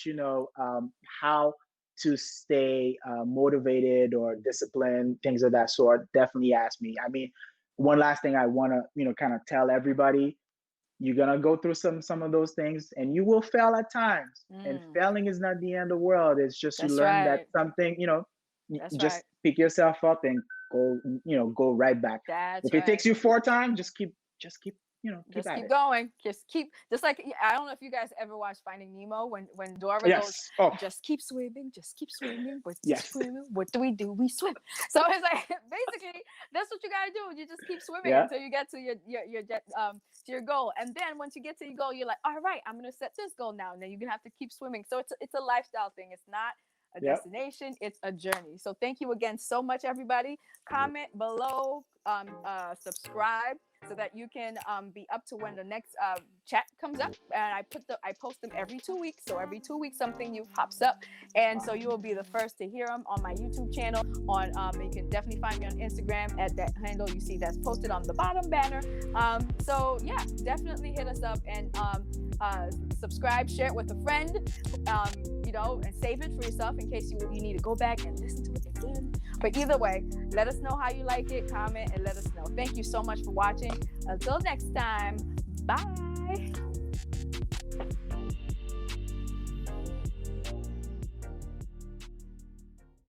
Speaker 2: how to stay motivated or disciplined, things of that sort, definitely ask me. I mean, one last thing I want to, kind of tell everybody, you're going to go through some of those things and you will fail at times, and
Speaker 1: Mm,
Speaker 2: failing is not the end of the world. It's just you
Speaker 1: that's
Speaker 2: learn that
Speaker 1: right.
Speaker 2: something,
Speaker 1: That's
Speaker 2: just
Speaker 1: right.
Speaker 2: pick yourself up and go right back.
Speaker 1: That's
Speaker 2: If it
Speaker 1: right.
Speaker 2: takes you 4 times, just keep keep
Speaker 1: Just
Speaker 2: at
Speaker 1: keep
Speaker 2: it.
Speaker 1: going. Just like, I don't know if you guys ever watched Finding Nemo, when Dora goes,
Speaker 2: Yes. Oh,
Speaker 1: just keep swimming, but keep
Speaker 2: yes.
Speaker 1: swimming. What do? We swim. So it's like basically that's what you gotta do. You just keep swimming
Speaker 2: Yeah.
Speaker 1: until you get to to your goal. And then once you get to your goal, you're like, all right, I'm gonna set this goal now. And then you're gonna have to keep swimming. So it's a lifestyle thing. It's not a
Speaker 2: Yep.
Speaker 1: destination, it's a journey. So thank you again so much, everybody. Comment below, subscribe, so that you can be up to when the next chat comes up. And I post them every 2 weeks. So every 2 weeks something new pops up, and so you will be the first to hear them on my YouTube channel. On you can definitely find me on Instagram at that handle you see that's posted on the bottom banner. So yeah, definitely hit us up and subscribe, share it with a friend, and save it for yourself in case you need to go back and listen to it again. But either way, let us know how you like it, comment, and let us know. Thank you so much for watching. Until next time, bye.